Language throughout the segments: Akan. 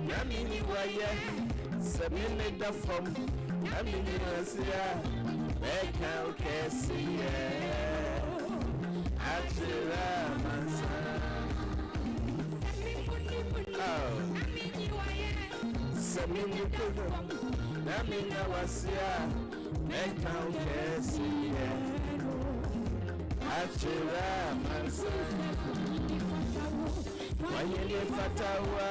Namini waya, Samini da from Namini Asia, Beka Kessia, Achira Mansa. Oh, Samini Kudu, Namina Wasia, Beka Kessia, Achira Mansa. Why you fatawa?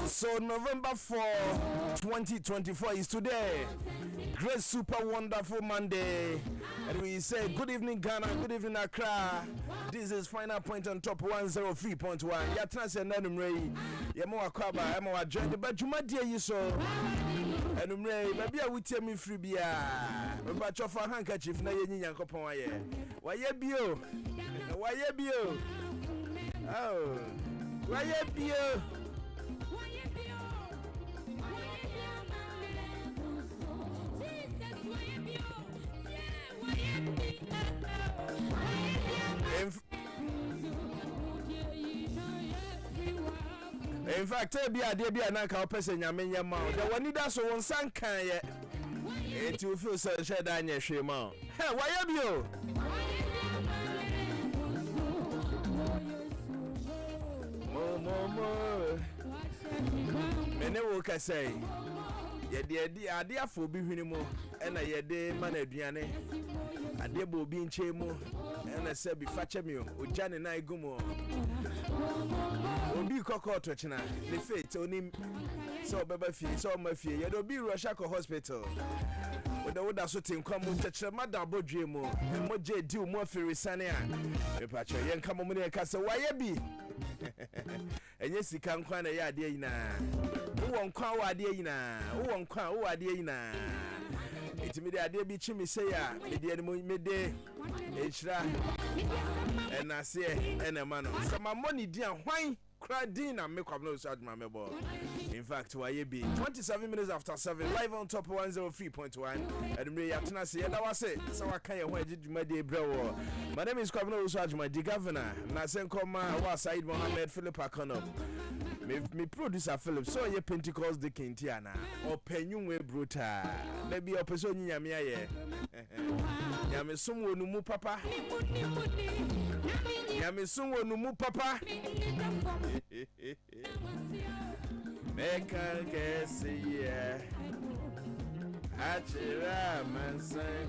So November 4, 2024 is today. Great super wonderful Monday. And we say good evening Ghana, good evening Accra. This is Final Point on top 103.1. Ya transfer nanumrei. Ya mo akwaba, ya mo join the bajuma dia yiso. Enumrei, baby a wutie mi free bia. Ba chofa handkerchief na ye nyankopon aye. Waye bio. Waye bio. Oh. Waye bio. In fact, be a dear be an uncle person, Yamina Mount. The one that's one son can yet. It will feel so shed on your shame. Hey, why have you? More. And they will say, yet the idea for being more, and I had the man at Diane, a debo being chemo, and I said, be fatcha me, with Jan and I go more. Obi kokko to china the fate onim so baba fie so ma fie ye do bi Roshako hospital we da woda so tin kwam techere madam bodwe mu mo je di mo afiri sane a me pacho ye nka mo ne ka se waye bi enye sika nkwa na ye ade yina wo nkwa wa ade yina wo nkwa wo ade yina etimi de ade bi chimi se ya me de me de echira enase enema no sama money dia hwan Kradina me Kwabena Owusu Agyeman mebo. In fact, why be 27 minutes after 7 live on top 103.1. And me yatna say that was it. So I can't wait to my day bro. My name is Kwabena Owusu Agyeman, the governor. Na senkoma wa Said Mohammed Philip Akono. Me producer Philip so ye Pentecost the Kintiana or Penyumwe bruta. Maybe your person nyame aye. Nyame sumwo no mu papa. Nyame sumwo no mu papa. Meka kesiye. Achira mansan.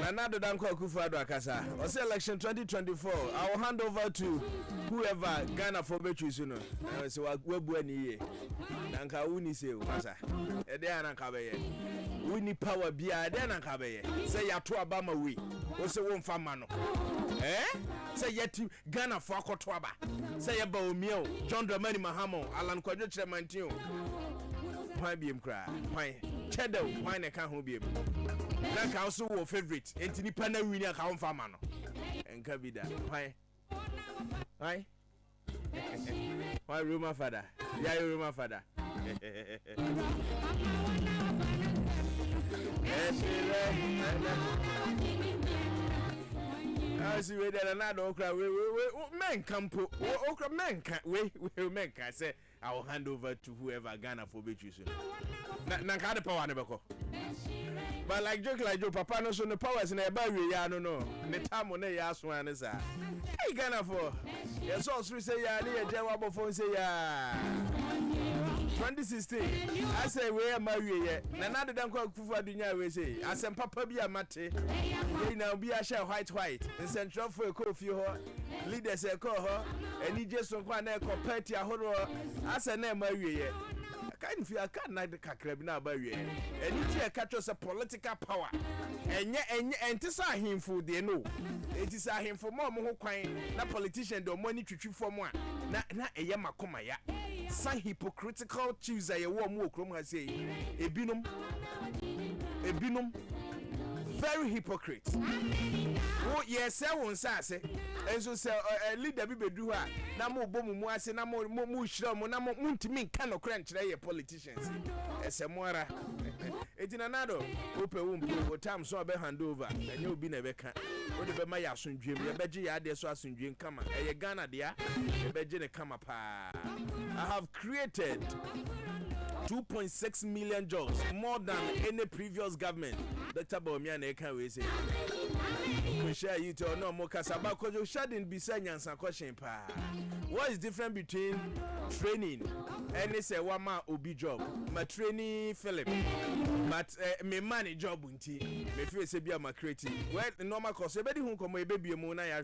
Another Danko Akufo-Addo Akasa. Ose election 2024. I will hand over to whoever Ghana for be choose no. I say we bu ani ye. Nanka uni say o masa. E dey ananka be ye. Uni power bia dey ananka be ye. Say ya to aba ma we. O say won fa ma no. Say yet Ghana for akoto aba. Say ye ba omi o. John Dramani Mahamo, Alan Kwadwo Kyeremantio. Why be him cry? Why? Cheddar, why ne can ho be him? That also your favorite. Entini pana winner ka on fama no. Enka bi da. Why? Why? Why Roma father? Yeah, your Roma father. I see we there another okra we men campo okra men can we men can say I will hand over to whoever Ghana for be choose. Na ka the power ne beko. But like joke papa no so no powers na e ba we ya no ne time na ya so an sa. Hey Ghana for. Yes so say ya na ye je wa bofo say ya. 2016 I say we am we ye. Na na de dan kwa kufu adunya we say asem papa bi amate. We na bi a share white in central for kofi ho. Leaders e ko ho. Eni Jason kwa na e ko party ahoro. Ase na ma we ye. Kind of I can't not the cacrabina about you. And you catch us a political power. And this are him for the no. It is him for more coin. That politician don't money to chew for more. Not a yama comaya. Some hypocritical choose a warm walk room has say a binum. Very hypocrite. Oh yes, I won't say. And so say leader be do her. Na mo bomu mu ase na mo shira mo na mo ntimi kan no crunch na ye politicians. Esemwara. Etinanado ope wo time so be hand over. Enye obi na be kan. O de be ma ya asundwem. Ye beje ya de so asundwem kama. Eye Ghana dia. Ye beje ne kama pa. I have created 2.6 million jobs, more than any previous government. Dr. Bawumia na can we say. We share you to no more kasaba because you shouldn't be saying answer question pa. What is different between training and it's a one man obi job? My training Philip, but me money job unti. Me feel say be my creative. Well, normal course. Everybody who come baby mo na ya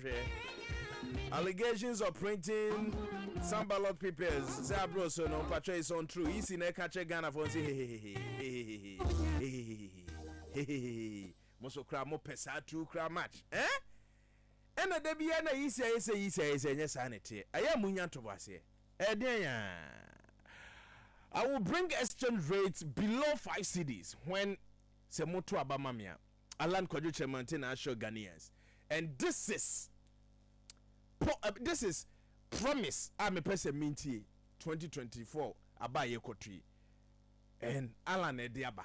allegations of printing some ballot papers. Say bro, so no patch is on true. Easy na catch Ghana for say hey. Moso kra mo pesa tu kra match. Ena de bia na easy nya sanity. Aya munya to base. I will bring exchange rates below 5 cedis when se moto abamamia. Alan Kwadwo Kyeremantio na assure Ghanaians. And this is promise I'm a person minty 2024 abaye kotri. And Alan Ediaba.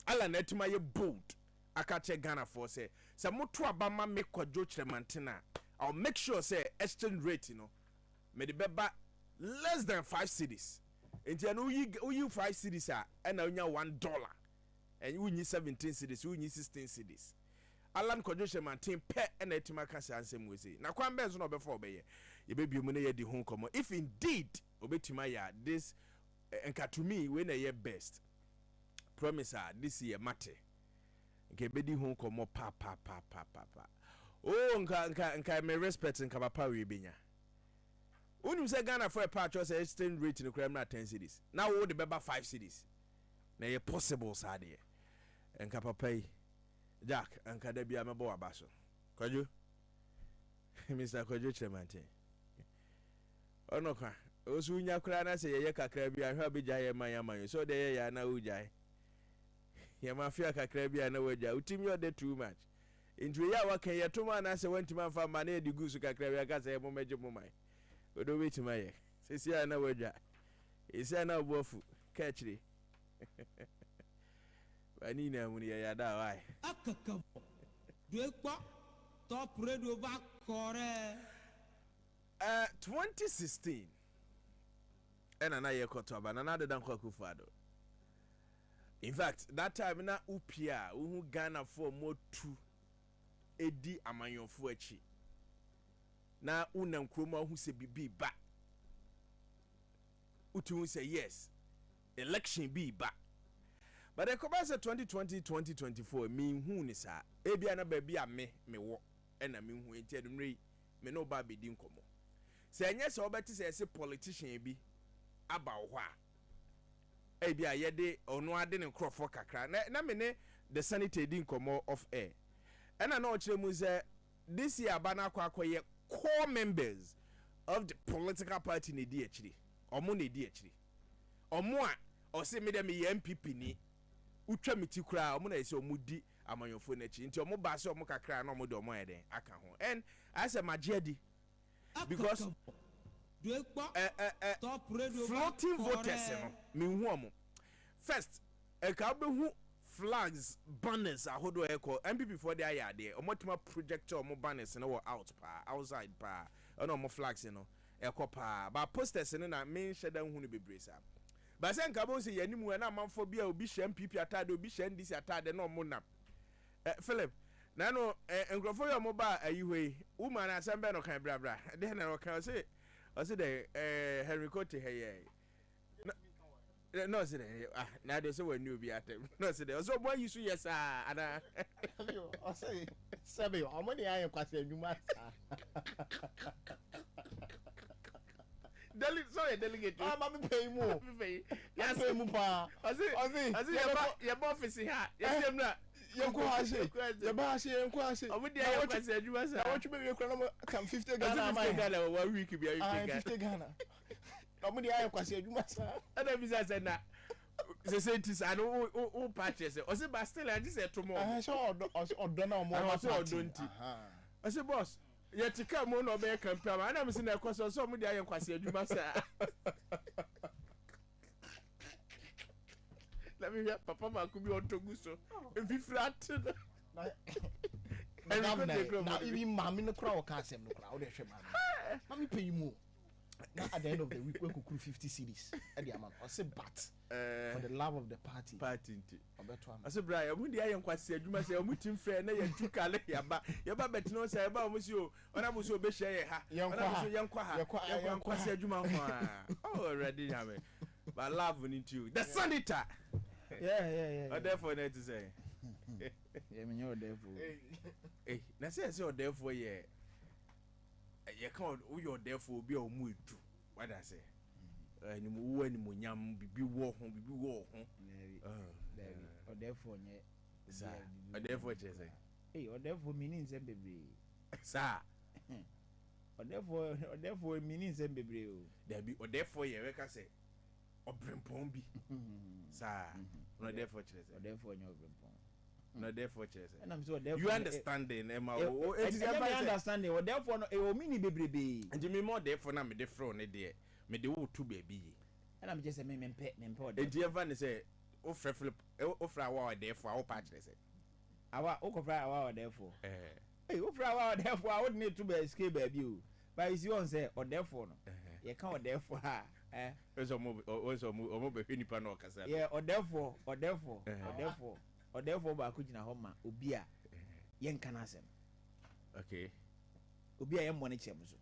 Alan etima ye bold. Akache Ghana for say moto abama me Kwadwo Kyeremantio. I'll make sure say exchange rate me the beba less than 5 cedis. And you 5 cedis and now $1 and you need 17 cedis, you need 16 cedis. Alan Kwadwo Kyeremantio pe and etimaka say ansem we say. Na kwan benzo no before be ye baby mu na ye di ho komo. If indeed obetima ya this enka to me we na ye best. Promise this year mate. Nke be di ho komo pa. Oh nka me respect nka papa we benya. Unim say Ghana for a patch say exchange rate in the crime na 10 cities. Now we the beba 5 cities. Na ye possible sa de. Enka papa Jack and Kadebia Mabo Abaso. Koju? Mr. Koju Chemante. Oh no, Osunya Krana say Yaka Krabia and Habija Mayama, so they are now Ujai. Yamafia Krabia and Oja, Utimio de too much. Into Yawa can ya 2 man as I went to my family, Mane de Goose Krabia Gas a major moment. Odo wait to my says ya no Oja. Is ya now wofu, catch it. Vanina Munia Yada, why? Akaka. Top radio back corre. 2016. And another Kotoba, and another than Kwakufado. In fact, that time na Upia, who Ghana for more 2 Edi Amayon Fuechi. Na Unam Kroma who say be back. Utu say yes. Election be back. But the Kobasa 2020-2024 mean who is her. Ebiana baby a me wo. And I mean who intended me no baby din komo. Say yes, or better say a politician be about wha. Ebia yede or no I didn't crop for kakra. Na mene the sanity din komo off air. And I know Chemuze this year Bana Kwakwa core members of the political party in the DHD. Or money DHD. Or more or say me them MPP ni. Utwa miti kura omo na ese omudi amanyofo na chi nti omo ba se omo kakra na omo de omo eden aka ho and I say magiadi because floating voters no me hu omo first e ka be hu flags banners ahodo e ko MPP for the aya de omo tuma projector omo banners no out pa outside pa ono omo flags no e ko pa ba posters no na me sheda hu no bebre sa. But sen kabon se yanimu na manfo bia obi hye MPP atade obi hye NDC atade na omonam Philip na no enkrofo yo mo ba ayihwe woman asembe no kan bra de na no kan say o say the Henry Cote hey no say na de say we new bi atem no say the so boy yisu yes ana o say sebe o mo ni ayen kwase adwuma sorry, delegate. Mama pay more. Yes, pay more. I see. Your office here. Yes, I'm not. Your quasi. Your bossy and quasi. I would say you must. I want to be your come 50 Ghana 1 week. Be 50 Ghana. Nobody I quasi you must. And then I said that. The scientists and all patches. I said, but still, I just said tomorrow. I saw or don't know more. I said, boss. Yet to come on or make a pair. I never seen a question. So many I am quasi adjuma. Let me hear Papa could be on Toguso. If he flattened. Now, even mammy no crowd can't send no crowd. Let me pay you more. Now, at the end of the week, we could crew 50 cities. And the amount, I say, but for the love of the party. I said, Brian, when the I am quite said, you must say, I'm with him fair, and you took a lay about your babbit no say about monsieur, and I was so best young quasi Juma. Oh, already have it. But love we need you. The Sanita. Yeah. Therefore, need to say, yeah, you're therefore. Hey, now say, so therefore, yeah. You can't, you're therefore be a mood too. What I say? Any more, any more yam, be war home, be war home. Or therefore, yeah, or therefore, say, hey, or therefore meanings and baby, sir. Or therefore meanings and baby, there be, or therefore, you can say, or Brimpombi, sir. No, therefore, or therefore, your Brimpom. No, therefore, and I'm so therefore you understanding, Emma. It is my understanding, or therefore, a mini baby. And you mean more therefore, now, me the front, dear, me the wood to baby. And I'm just a man pet, man, poor. A dear Van say, oh, Flip, oh, flower, therefore, our patch, they say. Our Okra, therefore. Hey, Okra, therefore, I would need to be escape baby. But it's you say, or therefore, you can't therefore, there's a mobile Hinipano, yeah, or therefore, or therefore, by Kujina Homa, Ubia, Yen Canasem. Okay. Ubia, M. Money Chamso.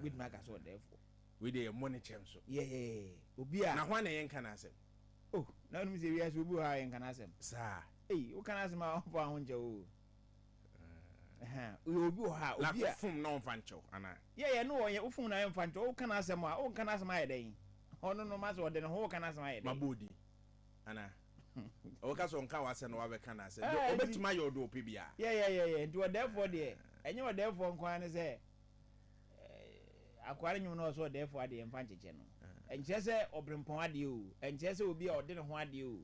With Macas, or therefore. With a money chamso. Yeah, Ubia. Now, one Yen Canasem. Oh, now let me see, yes, we will hire Yen Canasem. Sir. Hey, what can I ask my own Joe? We will go how? Like from non fancho, Anna. Yeah, no, you phone I am fancho. Oh, can I ask my own can ask my day? Oh, no, matter what, then who can ask my body, Anna. O ka so nka wase no wa be kana se. Obetuma ye odo opibia. Yeah. Do therefore there. Enye therefore nkwan ne say akware nyum no so therefore ade emfa ncheche no. Enche se obrempon ade o. Enche se obi a ode ne ho ade o.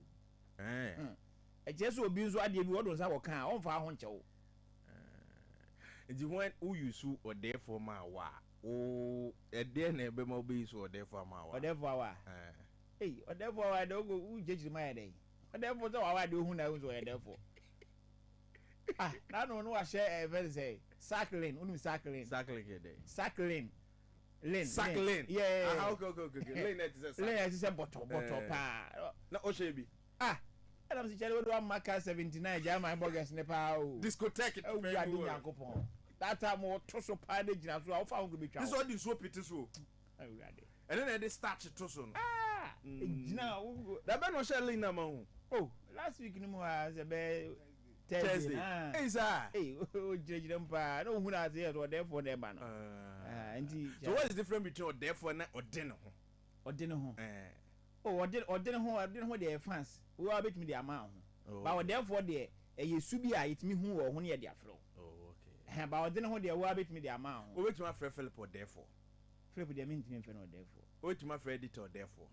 Enche se obi nso ade bi wodo nsa wo kan o mfa ho nche wo. Nti when who you su or therefore ma wa o ede na ebe ma obi su or therefore ma wa. Or therefore wa. Hey, or therefore wa do go who jeje my dey. Or therefore so wa de hu na hu so therefore. Na no share very say cycling, unu cycling. Cycling ke dey. Cycling. Lane. Cycling. Yeah. Okay. Lane it is a lane it is a bottle pa. Na o shebi. And I'm saying we do marker 79 German burgers ne pa o. Discotheque it. We are doing Yankopon. That time we to so pa de gina so how found go be twa. This one so pity so. And then they start to so. Gina that be no share lane na ma ho. Oh, last week no mo as a be Thursday. Hey sir. Hey, o jira mpa. No hu na say so therefore na ba no. So what is the difference between or therefore na ode no ho? Ode no ho. Oh, ode no ho dey fans. We are bet me the amount. But therefore there ye subi a it me hu ho ne dey afro. Oh, okay. But ode no ho there we are bet me the amount. We wait to my friend Philip or therefore. Philip dey mean to me friend or therefore. Wait to my friend editor therefore.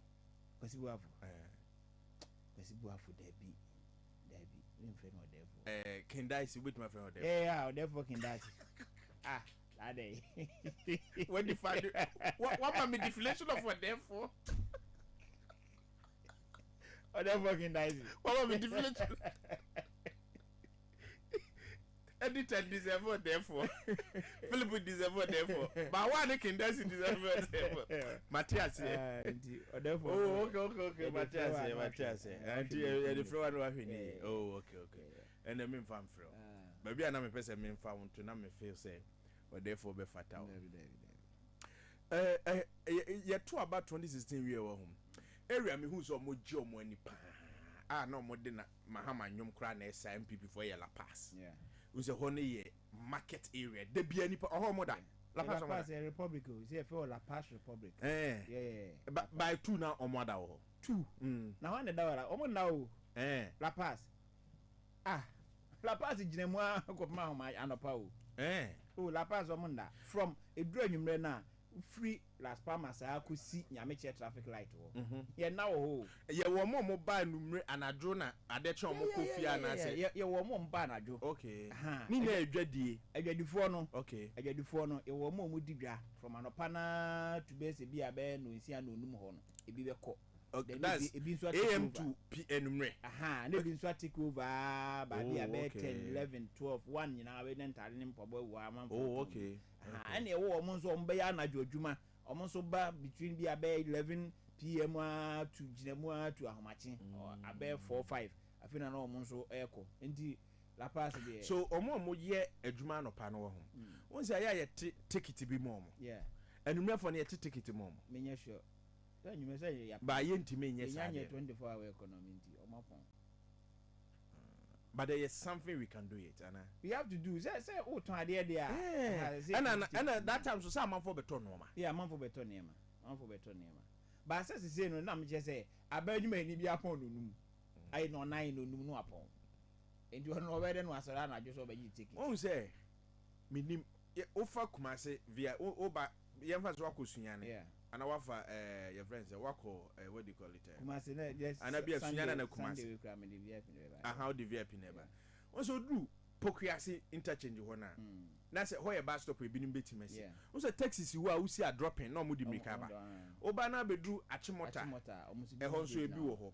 Kwasi bu afo. There be. Me friend or therefore. Kendai wait my friend or therefore. Yeah, therefore Kendai. That day. When you find it, what my deflation of what therefore? Or therefore Kendai. What my deflation? Editor deserve what therefore. Philip deserve what therefore. But why they Kendai deserve what therefore? Matthias therefore. Oh, okay. Matthias. And the floor no afini. Oh, okay. And the main farm floor. Maybe I na me person main farm to na me feel say or therefore be fatal. Yeah, to about 2016 we were home. Area me who so mo ji omo ani pa. No mo de na mahama nyom kra na SMPP for ye La Paz. Yeah. We say honey ye market area. De bia ni pa oh mo da. La Paz Republic. We say for La Paz Republic. Yeah. By 2 now omo da ho. 2. Now when the dollar omo now. La Paz. La Paz jine mo ko ma ma anopa o. La Paz omonda from edru anwumre na free Las Palmas akusi nyameche traffic light wo. Ye na wo. Ye wo mo ba numre anadwo na adeche omo kofia na se. Ye wo mo ba anadwo. Okay. Ni na adwadie. Adwadifo no. Okay. Adwadifo no ye wo mo didwa from anopa na to be se bia be no nsia no num ho no. Ebi be ko. Okay, that's AM to PM numre. Na bi nso take over ba bia be 10 11 12 1 nyina we ntare ne mpobo wo amanfo. Oh, okay. And e wo mo nso mbe ya na adwadwuma omo nso ba between bia be 11 PM to jinemu to ahomachi or abe 4 5 afina na omo nso eko nti La Paz de. So omo ye adwuma no pa no ho. Won say ya ticket bi mo. Yeah. Enumre for na ye ticket mo. Menya sure. Then you may say ya. Ba ye ntime nye sa. 24-hour economy nti omo pon. But there is something we can do it, Anna. We have to do. Say oh to ade there. And that time so say man for beton no ma. Yeah, man for beton no ma. But say no na me say abadwuma ni bi apon no num. Ai no nine no num no apon. Enti ono obede no asara na adwo so be yi ticket. Won say minim ofa kumase via oba yemfa so akosunya ne. Yeah. And wafa your friends wako what do you call it? Kumase na yes. And abi asunya na kumase. How the VIP never. Also do Pokuase interchange ho na. Na say ho ye bus stop e binim betimasi. Also taxis wo a wo si a dropping na mo di mika ba. Oba na bedru Achimota. E ho so ebi wo ho.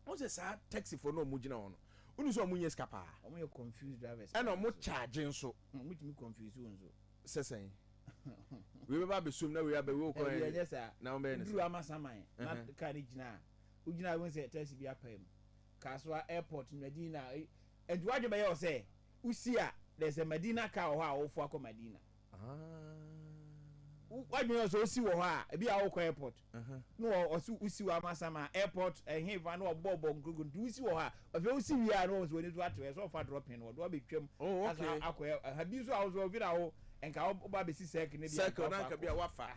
Also sa taxi for no mo gina ho no. Unu so mo nye skapa. Omo ye confused drivers. E no mo charge nso. Mo timi confuse nso. Sesen. We be sum na we be wo ko na be ne du amasaman na ka ni gina ugina won say taxi bi apam Kaswa airport Medina and what you may say usia there's a Medina car or for Medina what you also see wa be our airport no or usi wa masama airport and he van or bob do see wa if you see we are no when it what so far dropping or do be twem have you so I was over and ka oba be si circle na ka bia wafa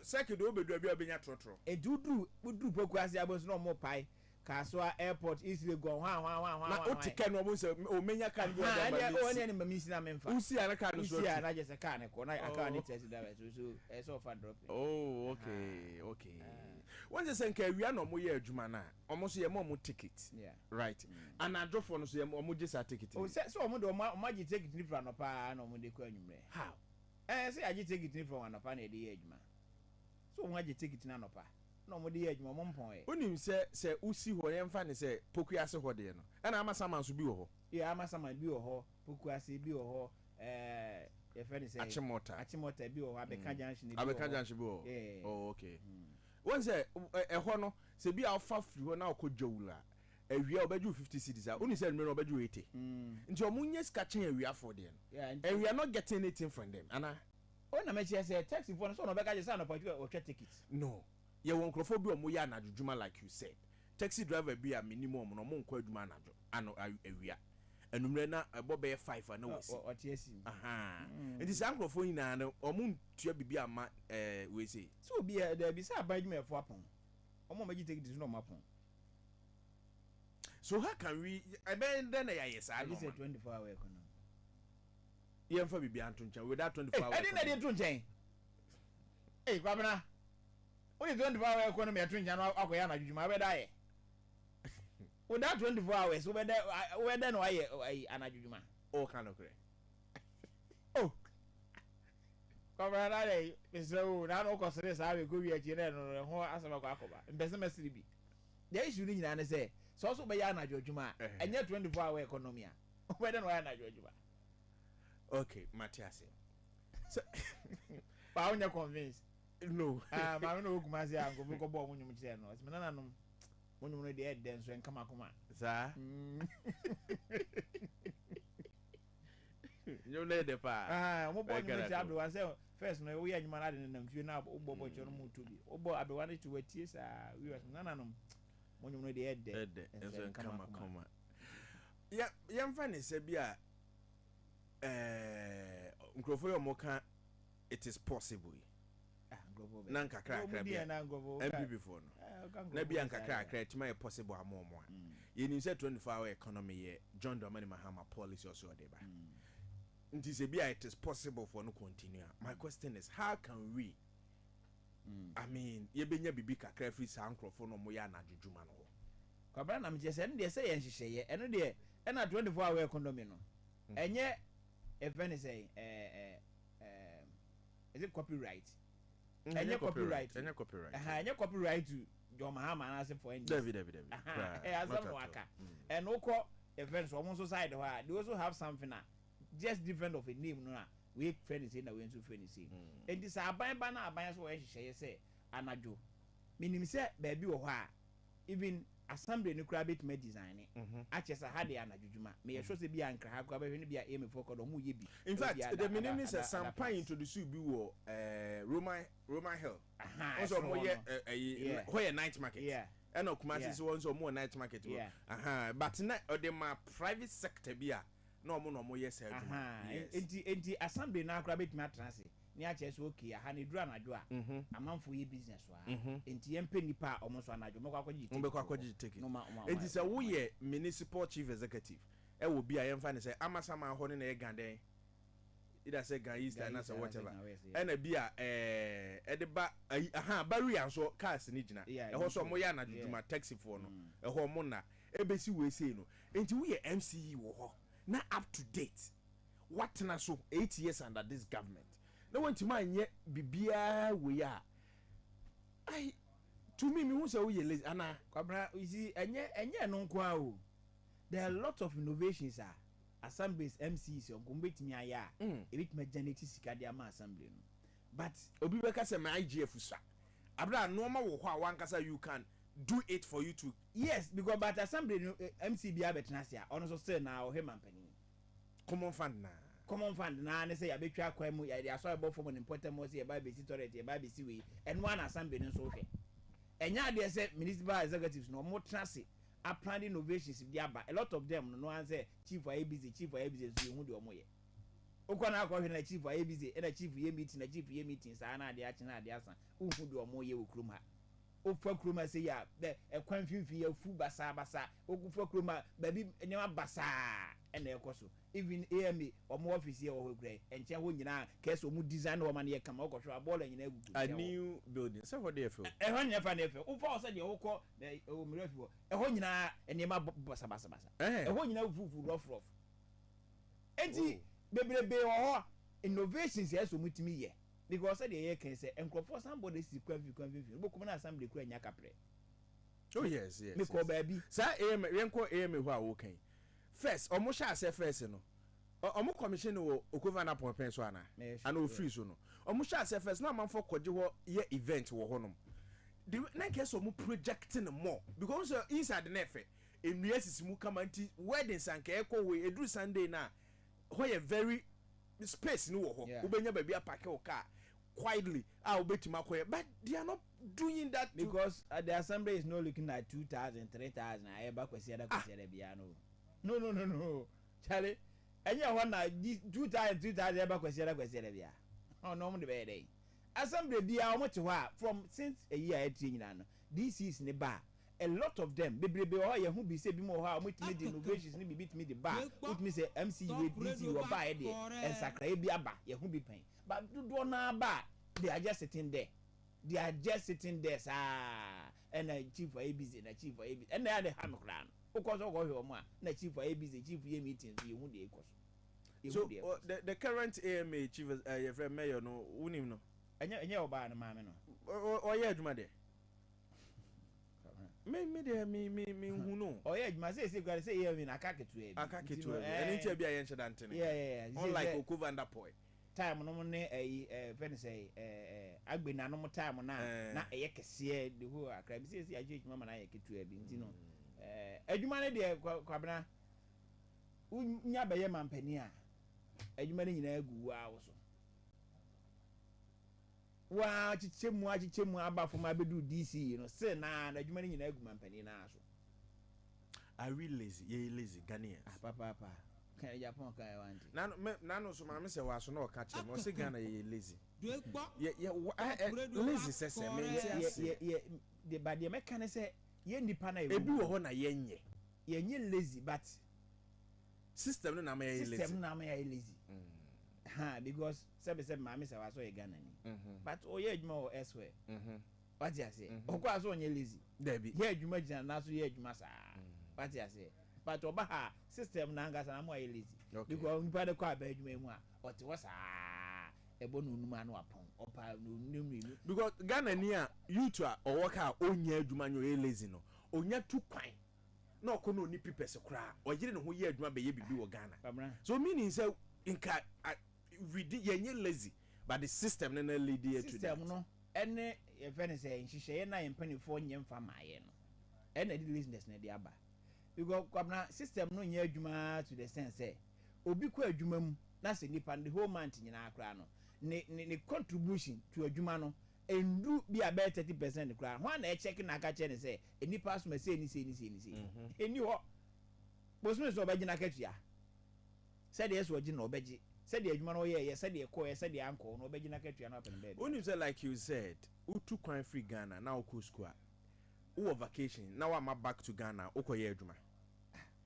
circle do obedu bia obenya trotro edudu Pokuase abos no mo pai Kaswa airport easily go na o tike no mo se o menya kan go da ba o ne ma misi na memfa usi ana kan so usi ana just ka ne ko na aka ne test da so so for drop oh okay once say nka awia no mo ye adwuma na omo so ye mo ticket right and adrofo no so ye mo je sa ticket o se so omo do omo je ticket ni fra no pa na omo de ko anwumre how say aje ticket ni fra no pa na de ye adwuma so omo je ticket na no pa no mo de ye adwuma mo mpon e onim se usi ho ye mfa ne se pokuase ho de no na amasama so bi wo ho amasama bi wo ho pokuase bi wo ho ye fa ne se achimota bi wo ho abeka junction bi wo oh okay one say ho no se bi alpha free ho na okojowula awia obeju 50 cedis a oni say no obeju 80 nti omunye ska chen awia for them and we are not getting anything from them ana o na me say taxi for so no beka je say no part o twa ticket no ye won krofo bi omo ya na adwuma like you said taxi driver bi a minimum no mo nkwa adwuma na ano awia enumre na ebobe 5 na wasi o tiesi aha nti say krofo ina na omo ntua bibi ama we say so bi da bi say abadwuma efo apon omo ma ji ticket no mapon. So how can we then yes I say 24-hour economy. Yeah, for be antuncha without 24 hours. I didn't need tuncha. Hey, Kwabena. Only 24-hour economy atuncha no akoya na jujuma be die. Without 24 hours, we there no aye anajujuma. Oh, kind of correct. Oh. Kwabena dey Mr. na no kosere sa we go wi akire no ho asaba kwa akoba. Mbese mesiri bi. The issue ni nyina ne say so be ya na jojuma enye 24-hour economy a we dey no ya na jojuma. Okay, Matthias. So pa onya convince. No. Ma no okumazi ango bi ko bo munyum kire no. Asime na no munyum no dey den so enka makoma. Za. You know the pa. Mo bo nyum kire abdo wan say first no we anyuma na de na mfie na bo bo kire no mu to bi. Obo abdo wan to watie sa we was na no munyum no dey den so enka makoma. Yeah, yamfa ne se bia nkrofo yo moka it is possible na nkakra bia MPP for no na bia nkakra tima possible amomo ye ni say 24-hour economy ye John Dramani Mahama policy also dey ba nti say bia it is possible for no continue. My question is how can we I mean ye benya bibi kakra free sa nkrofo no mo ya na djujuma no Kwabena na mje say ndie say ye nhihye eno de na 24-hour economy no enye even say is it copyright? Any copyright? Any copyright to John Mahama and ask for any David. As a worker. And no events almost society where they also have something just different of a name. No, we friends in the way to friends. And this are by banner by us where she say Anajo. Meaning say baby or even assembly no crabit me design achesa ha de anadjujuma me show se bia nkra ha kwa be ne bia aim for kodo mu ye bi. In fact the meaning is sampan introduce bi wo Roman Hill also mo ye where night market and okumasi so also mo night market but na the ma private sector bia no mo ye say enti assembly na crabit me atrase ni achese okay aha ne dura na do a amanfo ye business wa enti yempe nipa omonso anajo mekwa kwaji ticket enti say wo ye municipal chief executive e wo bia yemfa ne say amasama ho ne na ye ganden either say gan east and so whatever and bia e de ba aha barrier so cars ni gina e ho so mo ya na djuma taxi for no e ho mo na e be si we say no enti wo ye MCE wo ho na up to date what na so 8 years under this government. No one to mind yet bibia we are. I to me who say we lazy ana Kwabena you see enye no kwa o. There are a lot of innovations assemblies MCs on kumbetimi aya e bit me generate sika dia ma assembly no. But obi beka say my IGF sa. Abra normal wo ho wankasa you can do it for you to. Yes, because but assembly MC bia betena sia ono so still na o he mampani. Common fund na ne say abetwa kwa mu ya dia so ebo for an important mo say e ba be si toilet e ba be si we and one assembly no so hwe enya de say municipal executives no mo trase a plan innovations bi aba a lot of them no answer chief for ABC so hu de omo ye okwana akọ hwe na chief for ABC e na chief ye meeting sa na ade achi na ade asa hu de omo ye okrum ha ofa kroma say ya e kwan finfin ya fu basa ogufa kroma baby nyama basa ena ekoso even AMA omo office here o gre enche ho nyina case omo design o man ye kama okosho abola nyina agugu a new building say what dey feel ho nyina fa na fe ufa o say de okọ o mirafi ho nyina enema basa ho nyina fufu rough enti bebrebe ho innovations yes o mutimi ye because say dey can say encrofo somebody si kwanfi bokum na assembly kura nya kapre. Oh yes me ko baby say yenko AM ho a wo kan first omo sha say first no omo commission wo Kwabena Owusu so ana and o free so no omo sha say first na man for koje ho ye event wo ho no the na case omo projecting more because inside the nefe enua sisimu kamanti weddings and ke ekọ we edu Sunday na ho ye very space ni wo ho ubenya baby apake o car quietly obetima koye but they are not doing that because the assembly is not looking at 2,000 3,000 I back kwesi ada biano no Charlie enya ho na 2,000 back kwesi ada bia oh no mo de be dey assembly bia o mo te ho from since a year etie nyina no this is ne ba a lot of them bebrebe o ye hu bi se bi mo ho mo timi the innovations ni bi timi the ba it means MC we DC wo ba e de ensakra bi aba ye hu bi pen but do na ba they are just sitting there sir and chief for ABC na chief for ABC and they are the hamkran because of go mo na chief for ABC chief ye meeting you hu de ekoso so the current AMA chief your friend mayor no unim no enye oba na maame no o ye adwuma de me hu no o ye adwuma say gware say ye na akaketu eni tia bia ye nche dante ne yeah unlike Kwabena boy time no ne fen say agbena no time na eye kese de ho akra bi say aje adwuma na ye ketu abi nti no adwuma ne de Kwabena unya be ye mampani a adwuma ne nyina agu wa wo so wa chichemu abafo ma bedu DC you know say na adwuma ne nyina agu mampani na so are we lazy lazy Ghanaians papa kan Japan kan want nano so ma me se wa so na o ka che mo se Ghana ye lazy lazy se me de ba de meka ne se ye nipa na ebi wo ho na yenye lazy but system no na ma ye lazy because se ma me se wa so ye Ghana ni but o ye adwuma elsewhere what you say o kwa so onye lazy debi ye adwuma gina na so ye adwuma sa what you say but oba ha system na ngasa na mo ye lazy because nipa de kwa ba adwuma mu a o te wasa ebo no numa no apon opa no numri because Ghana ni a youth a o work a onya adwuma nyo ye lazy no onya tu kwan na okono oni pipes kra o yire ne ho ye adwuma be ye bibi wo Ghana so meaning say inka we yenye lazy but the system na lead you to that system no ene ye fene say nhihye na ye mpanifo nye mfa maaye no ene the business na dia aba because Kwabena system no nye adwuma to the sense say obi kwa adwuma mu na se nipa the whole month nyina akra no ne contribution to adwuma no endu bi about 30% kra ho na e check na aka che ne say enipa asoma say ni eni ho bosme so obagina katua say dey so ogina obagi say dey adwuma no ye say dey ko say dey anko no obagina katua na open bed when you say like you said utu kwan free Ghana now ko school o vacation now I'm back to Ghana okoye adwuma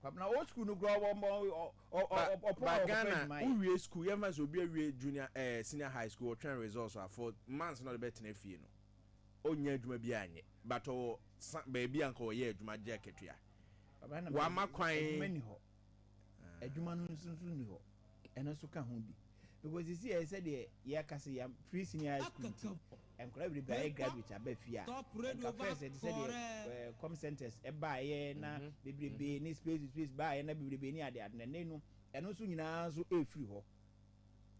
Kwabena old school no grow but Ghana we school you must be a junior senior high school or train results for months not better na fie no onya adwuma bi anye but o baby anko ye adwuma je ketua wa makwan mani ho adwuma no nsunsu ni ho eno so ka ho bi because you see I said ye akase ya free senior high school and probably by graduate abafia and first said com centers e ba ye na bebrebe ni space ba ye na bebrebe ni ade na nenu eno so nyina so e free ho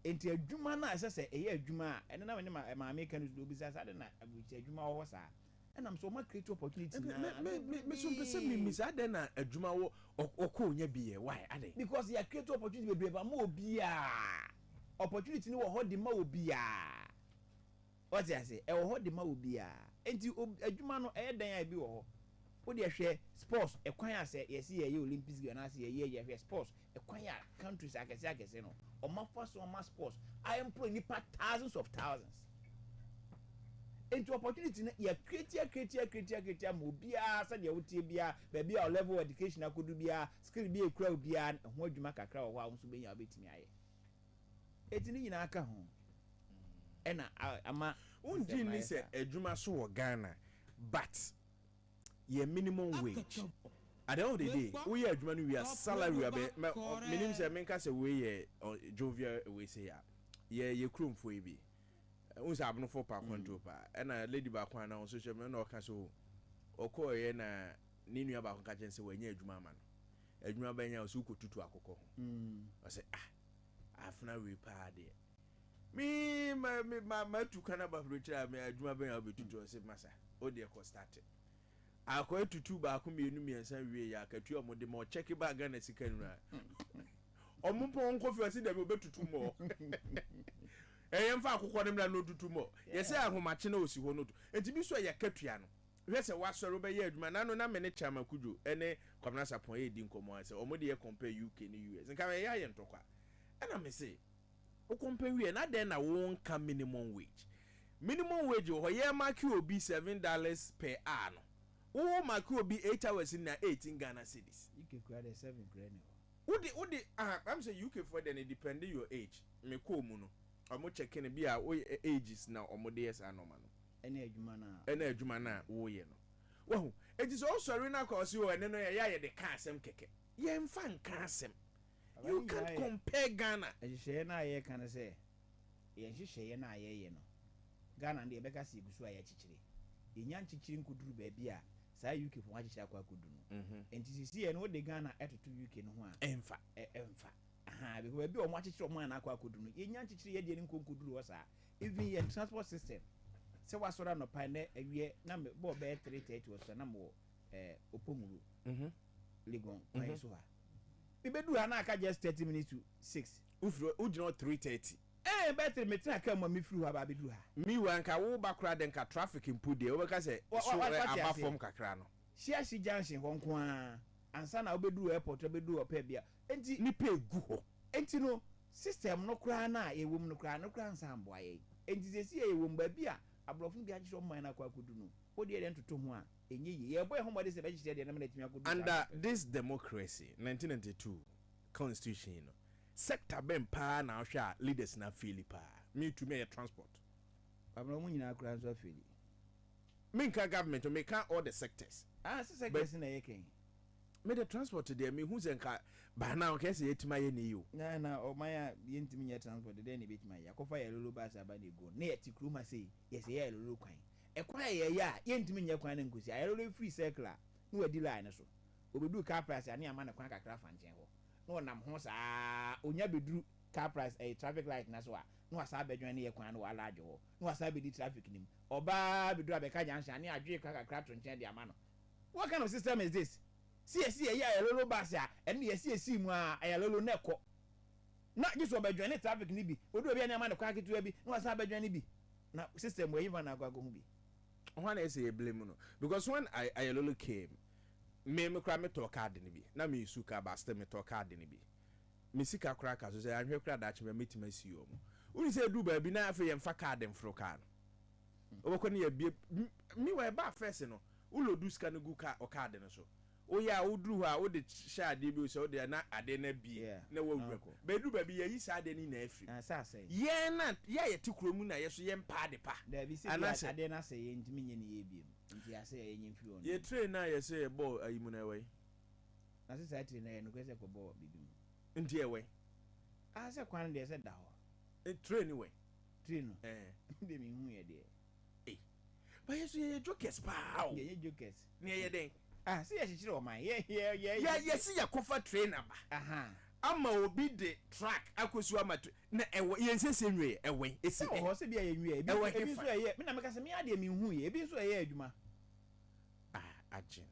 enti adwuma na asese e ye adwuma ene na ma American do bi sa de na abuchi adwuma ho sa enam so ma create opportunity na me so pese me sa de na adwuma wo okonya bi ye why ade because ya create opportunity bebrebe ma obi a opportunity ni wo ho de ma obi a what you say e wo ho de ma obi a enti adwuma no e dan a bi wo ho wo de hwe sports e kwan ase ye si ye Olympics game na ase ye hwe sports e kwan ya countries akese no o ma force o ma sports I employ nipa thousands of thousands into opportunity ya create mo bia sa de wotie bia ba bia level education akodu bia skill bia ekura bia ho adwuma kakra wo ha nso benya obetimi aye etini nyina aka ho ena ama undi ni se adwuma so wo Ghana but ye minimum wage at the end of the day we hear adwuma no we are salary abe minimum say menka say we ye jovial we say ya ye kromfo ebi unsa abno for pa control pa ena lady ba kwa na on social media na o ka so okoye na ni nua ba ka chense we nya adwuma ma no adwuma ba nya o su kotutu akokọ o say afuna we pa de me ma tu kana ba fruitra me adwuma ba nya obetutu o say masa o de ko start akoye tutu ba ko me enu miensa wie ya akatu o mo de mo check ba ga na sika nura o mo pon ko fi o si de me obetutu mo yemfa akokọ dem na no tutu mo yese ahomache na osi ho no enti bi so ya katua no hwese wasoro be ye adwuma na no na me ne chama kujo ene Kwabena Sapon ye di nkomo ase o mo de compare UK ni US nka me ya ye ntokwa ena me say o compare we na den na won ka minimum wage ho ye mark obi $7 per hour no wo mark obi 8 hours na 18 Ghana cedis UK kwa de 7 grand Udi I'm say UK for then it depend your age me ko mu no omo checking bi a ages na omo de yes anoma no ene adwuma na wo ye no wo it is also arena cause you ene no ya de ka asem keke ye mfa nka asem you can't compare Ghana ehye na ye kan say ye hye na ye no Ghana de beka si gusu aya chichire enya nchichire nkuduru ba bia saa UK fo achichire akwa kudu no enti sisi ye no de Ghana etoto UK no ho a emfa aha because be o mo achichire o mo na akwa kudu no enya nchichire ye de ni nkuduru wo saa even your transport system se wasora no pa na awie na me bo be 330 wo so na mo opomuru ligon kwa so ha bebedu ha na aka just 30 minutes to 6 ufro ujino 330 better me tra ka ma me fru ha ba bedu ha mi wanka wo bakra den ka traffic impude wo beka se so aba form kakra no Shiashi junction honko a ansa na obedu airport obedu opa bia enti ni pe gu ho enti no system no kra na ewom no kra ansa amboa ye enti sesi ewom ba bia abrofun bi agye omman na kwa kudu no wo de den toto ho a enye ye boy homode se be gye de na metimi akudu under this democracy 1992 constitution no sector ben pa na hwa leaders na feel pa me to me transport abro mu nyina kra so feel me ka government me ka all the sectors sectors na yeken me the transport there me hu zenka ba na o kese yetima ye ni yo na o maya yentimi ye transport there ni betima ya kofa ye lolo bus aba de go na ye tikruma say yes ye lolo kwan e kwa ye ya yentimi nye kwan na nkosi ya lolo free circle na wadi line so obedu car price ani ama na kwan kakra fa nchen ho na onam ho saa onya beduru car price traffic light na so a na wasa bedwan ne ye kwan na wala adwo ho na wasa bedi traffic nim oba beduru abeka junction ani adwe kakra to nchen de ama no. What kind of system is this? See ya lolo bus ya and see mu a lolo neko na just obedwane traffic ni bi odu obi ani ama ne kwa ketu bi na wasa bedwane bi na system we even agwa go hu bi when I say blame no because when I lolo came me kra me to card ni bi na me suka ba stem me to card ni bi me sika kra ka so say anhwe kra da che me metima si o mu uni say du ba bi na afa ye mfa card mfro ka no obekọ ne ya bi mi wa ba first no ulo du sika no gu ka o card no so o ya udru ha o de shade bi o se o de na ade na bi na wo wura be du ba bi ya yi sa ade ni na afri ye na ya ye tikromu na ye so ye mpa de pa da bi se ade na se ye ntimi nye ne ye bi nti ase ye nye mfiri on ye train na ye se ball ayimu na we na se sa train na ye no kwese ko ball bibi nti e we ase kwan de se da ho train we train de mi hu ye de ba ye so ye jokers pa o ye jokers ne ye den see ya chire o man ye see ya kofa trainer ba ama obi de track akosu ama na ewe ye nsese nwe ewe esi ho se bia ye nwe ebi so ye me na me ka se me ade mi hu ye ebi so ye adwuma agin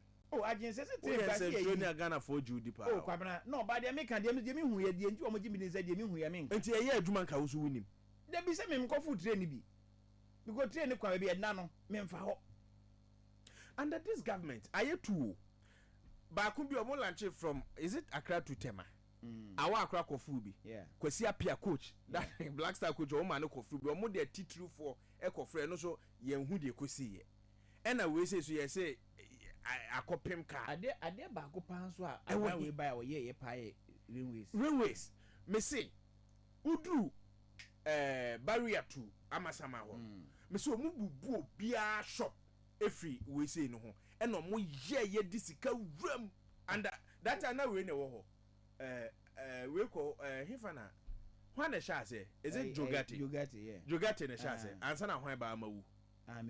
agin se train ba se ye train Ghana for Judy pa Kwabena no ba de me ka de mi hu ye de nti o mo jimi ni se de mi hu ye me nti ye adwuma nka wo so wunim de bi se me mkofu train bi because train kwa bi edna no me mfa ho. Under this government, I too. Bakumbi omo launch from is it Accra to Tema? awa akra kofu bi kwasi apia coach that Black Star coach o ma no kofu bi o mo de titru for e kofre no so ye hu de kosi ye e na we say so ye say akopem ka ade ba ko pan so a we buy o ye pie railways me say udu barrier 2 amasama ho me say o mu bubu bia shop every we say no ho e no mo ye disika wram and that time na we ne wo ho we call Hifana. When the shah say, is it Jogati? Jogati in the shah say, and son of Hamba Mawu.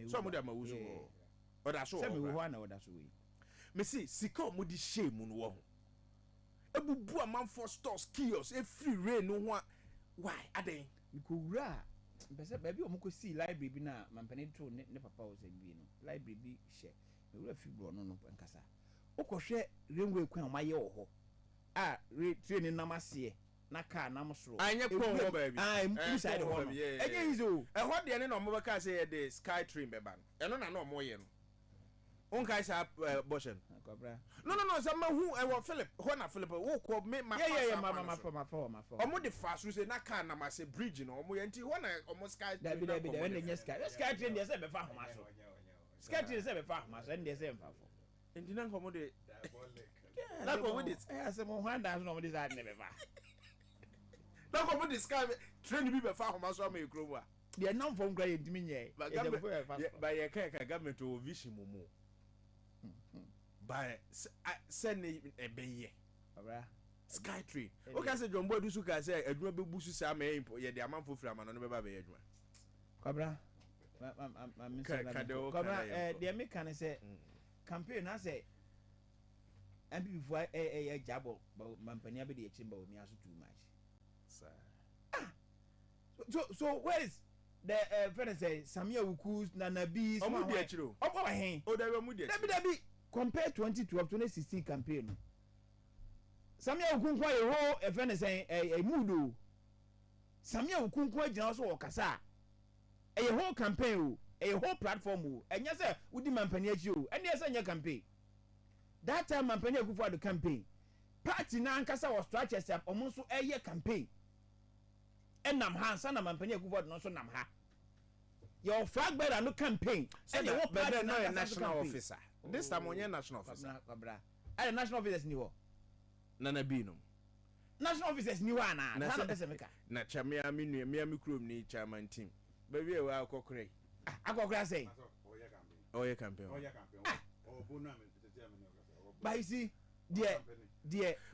Some of them are Wuzu. Or that's all. One or that's way. Missy, Siko Mudi shame on one. A boo man for stores, kiosks, a free rain, no one. Why are they? Kura. Baby, I could see library now. Mampany to never pause and be library be share. We will few grown on Pancasa. Oko share railway queen my yo. Training namasie na car namusro anya ko baby I'm inside home again zo e ho de ne no mo ka say the sky train beba no na no mo ye no on kai sa boshen no some who e wo Philip ho na Philip wo ko me ma ma omo de fast say na car na ma say bridge no omo ye nti ho na omo sky train da bi when the sky train dey say be fa homa so sky train say be fa homa so and dey say mfa fo nti na ko de like what this some one dance no this had never now come this sky train be be fa homa so am e krowa they non from cry ntimi nye by your care government to vision mumu by send e be ye sky train okay say John Boy do su ka say aduma be busu sa ma ye de amanfo fira ma no be ba be aduma kwabra kwabra de me kan say campaign na say and before a job mampany be the chamber me aso too much so where is the friend say Samia Wukus Nana Bees omo de achiro opo hen o da we mu de dabi compare 2012-2016 campaign Samia Wukunku a ho e friend say a mudo Samia Wukunku agina so okasa a whole campaign a whole platform enya say wudi mampany achi o enya say nya campaign. That time Mampany Akufo-Addo campaign party na ankasa was structure say omo so eye campaign enam ha ansa na Mampany Akufo-Addo no so nam ha your flag bearer no campaign and the party no a national officer this time onye national officer and national officers ni ho nana bi no national officers ni ho ana na pese meka na chamia mi krom ni chairman team baby e wa akokra say oye campaign but you see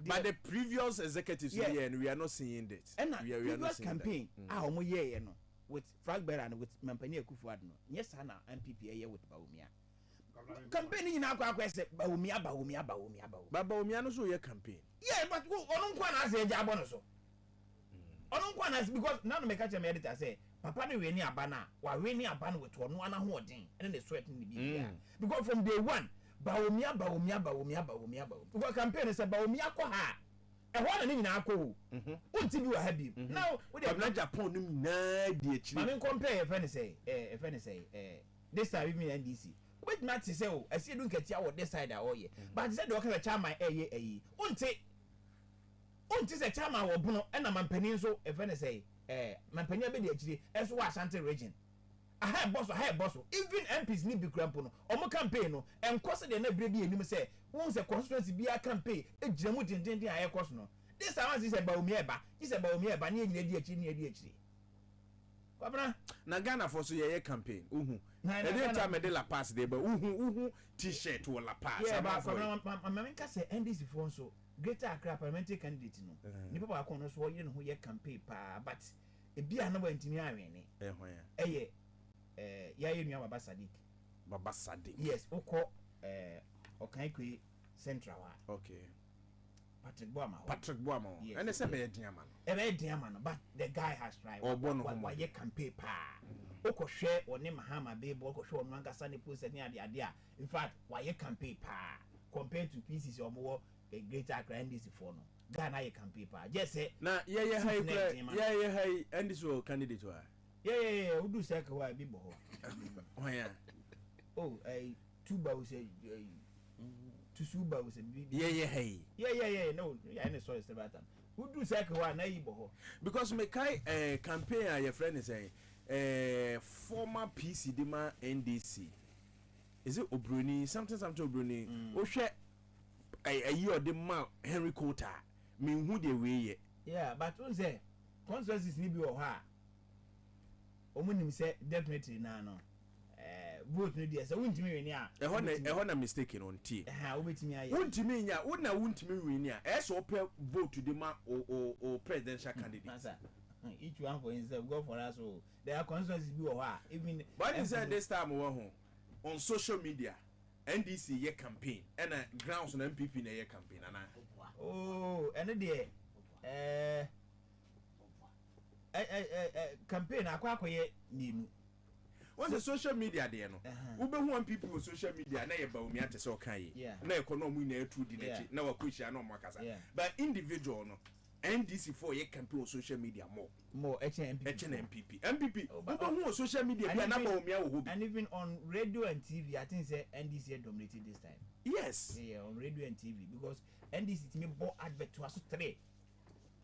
but the previous executives here and we are not seeing that and we are not seeing campaign omo ye no with flag bearer and with Mampany Akufo-Addo no yes na MPP here with Bawumia campaign ni na akwa say Bawumia Bawumia no so ye campaign but onu nkwa na say eja abo no so onu nkwa na because now no make catch me editor say papa no we ni aba na wa we ni aba no with onu ana ho odin and the sweat ni bi because from day one Bawumia. Because campaign is about Bawumia ko ha. E ho na ni nyina ko. Unti bi wa ha bi. Now we dey na Japan no na di echi. Ma men compare this time with me NDC. Wait not to say oh, I see do nketia wo this side oh ye. But say do ka chairman eyi. Unti say chairman wo buno e na mampani so e fe ne say mampani be di echi e so wa Ashanti region. I have boss. Even MPs need be cramp no. Omo campaign no. And course de na bre bi enim say, once a constituency be a campaign, e giramu dindin aye course no. This time is about Bawumia ba. This about Bawumia ba ni di echi. Kwabena na Ghana for so ye campaign. Every time me de La Paz dey ba t-shirt or La Paz. Yeah, but Kwabena ka say NDC for so Greater Accra parliamentary candidate no. Ni papa akon no so ye no ye campaign pa but e bia na wantimi awene. Eye Yaya Nwa Baba Sadiq. Yes, oko Okaikwe Central. Okay. Patrick Boama. Yes, and they say be diamond. Diamond, but the guy has tried. Why ye campaign pa. Oko share or name Mahama Babe, oko show on Manga Sunny Post and the idea. In fact, why ye campaign pa compared to pieces or more a greater grandis for no. Ghana ye campaign pa. Just say now high and this will candidate. Yeah. Who do say why people? Oh yeah. Oh, Tuba was a Tusuba was a yeah. No, I know sorry about that. who do cycle one na yibo because me kai campaign your friend is saying former PC Dima NDC is it Obruni something Obruni o hwe a year the man Henry Coulter me who dey way yeah but who say consensus ni bi o ha omunim say definitely na no vote no dey say wuntimi we ni a ehona mistaken on tie wobetimi aye wuntimi nya wuntimi we ni a so pe vote the man o presidential candidate each one for himself go for us so there are consensus bi o ha even but he said this time we ho on social media NDC ye campaign and grounds on MPP na ye campaign ana oh and there campaign akwakoye ninu what's the social media there no ube hu people on social media na ye ba omi ate se o kan ye na economy na etu di nechi na wakohia na omakasa but individual no NDC for ye campaign on social media more MPP ube hu on social media bia na ba omi a wo hobi and even on radio and TV I think say NDC dominated this time yes yeah on radio and TV because NDC to me bought advert to us 3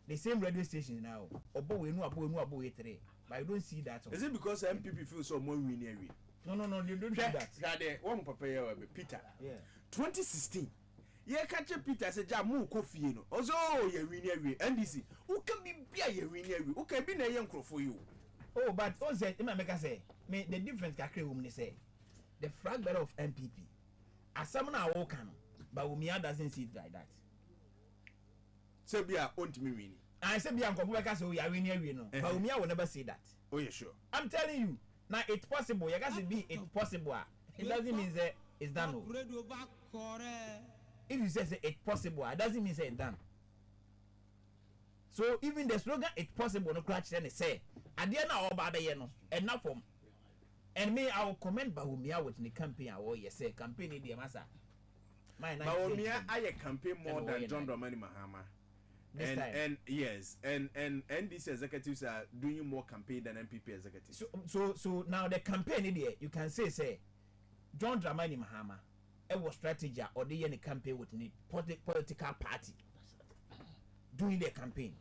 the same radio stations now obo we no abo we 3 but I don't see that is it because MPP feels so more win every no they don't do that there one papa here Peter yeah 2016 ye catch Peter say ja mu ko fie no ozo ye win every NDC who can be bia ye win every who can be na ye nkrofo you oh but on say make say me the difference kakre wom ni say the fragment of MPP asam na wo kan but Umia doesn't see it like that say bia ontimi win I say bia nkofo be ka say we are winning every no but Umia will never say that oh yeah sure I'm telling you now it's possible you can say be it's possible it doesn't mean say it's done if you say it's possible it doesn't mean say it's done so even the slogan it's possible no clutch then say adia na oba da ye no enough from and me I will comment Umia with the campaign I will say campaign the massa Umia I campaign more than John Dramani Mahama and yes and NDC executives are doing more campaign than MPP executives so now the campaign there you can say John Dramani Mahama it was strategy or the any campaign with the political party doing their campaign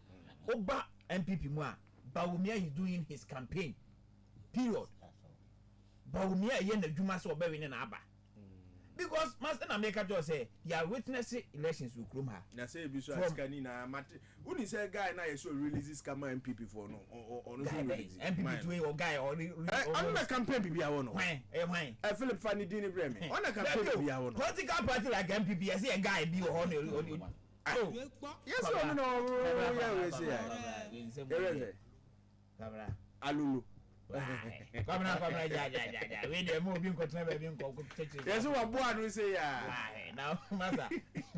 Oba MPP moi Umia is doing his campaign period Umia yen the Juma so be winning aba because master na make just say you are witnessing elections with Krumha na say bi so askani na mate uni say guy na so releases kama MPP for no or no release MPP to or guy or on the campaign bibia wo no why Philip Fanny Dini Breme on the campaign bibia wo no political party like MPP I say a guy be or no oh yes no yeah we say Kabra alulu Kwabena ja we dey mo bi nkotra ba bi nko cheche yes we boa no say ya now masa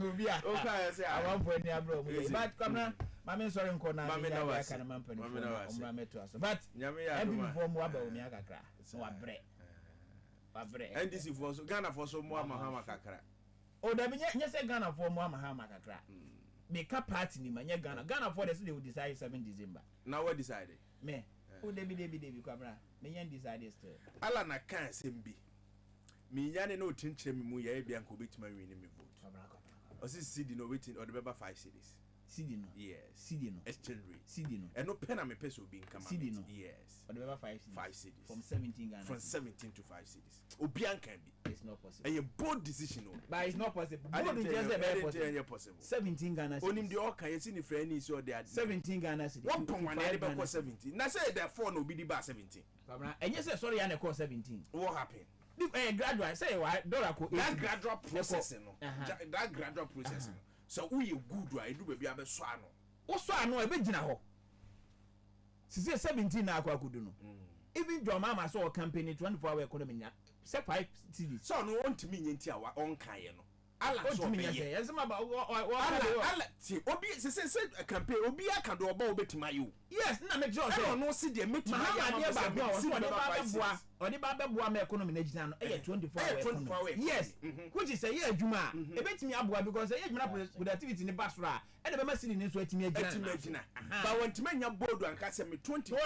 obi a okay say I want for any abro mo but Kwabena mama sorry nko na ya kana mampani omra meto aso but every form wa ba omi akakra wa bre NDC for so Ghana for so mo amahama kakra o da bi nya say Ghana for mo amahama kakra make a party ni manya Ghana for they will decide 7 December now what decided me o David Kwabena me yan decide still ala na kan sembi me yan na otinkyere me mu ya bia nko betima win me vote o si CD no waiting or the beba 5 cities CD no yes CD no exchange rate CD no and no pen am peso be nkama CD no yes or the beba 5 cities from 17 Ghana from 17 to 5 cities obian can be it's not possible a bold decision but it's not possible I didn't possible 17 Ghana cities onim the all can you see the friend is so they are 17 Ghana cities one pound one be 17 na say the phone no be the bar 17 Kwabena and you say sorry ya na call 17 what happened gradual say why dollar ko that gradual process no that gradual process no so we good why do baby abeso ano wo so ano e be gina ho sisi 17 na akwa kudu no even John Mama so campaign 24 hour economy nya say 5 cities so no want me nyenti a on kan ye no ala so be ye yes ma ba ala ti obi say campaign obi aka do oba obetima you yes na make sure say no see the meeting odi ba be boa me economy na gina no e 24 hour yes which is say ye adwuma e betimi aboa because ye adwuma productivity ni basura e de be ma sini ni so atimi agina ba wantima nya bodu anka say me 25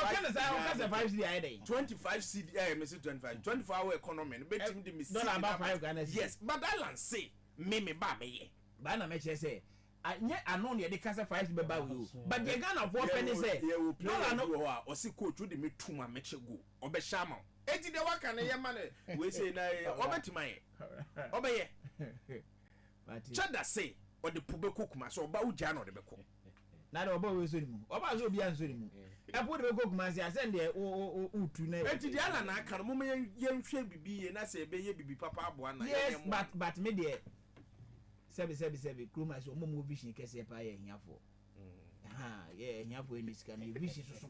5 cedi aye dey 25 cedi me say 24 hour economy betimi de me dollar about 5 Ghana yes but that land say me ba me ye ba na me che say anye ano ne de kasa fire be ba we but the Ghana for penny say dollar no o si coach we de metuma mechego obehama eti de waka na ye ma na we say na obetima ye obeye but chada say o de pube kokuma so oba uja na o de beko na de oba we so ni mu oba so obi an so ni mu e po de kokuma say asend de utu na eti de ala na aka no mo ye nhwe bibi ye na say be ye bibi papa aboa na yes but me de sebi kroma so mo vision kese pa ye hiafo ye hiafo ni sika ni vision so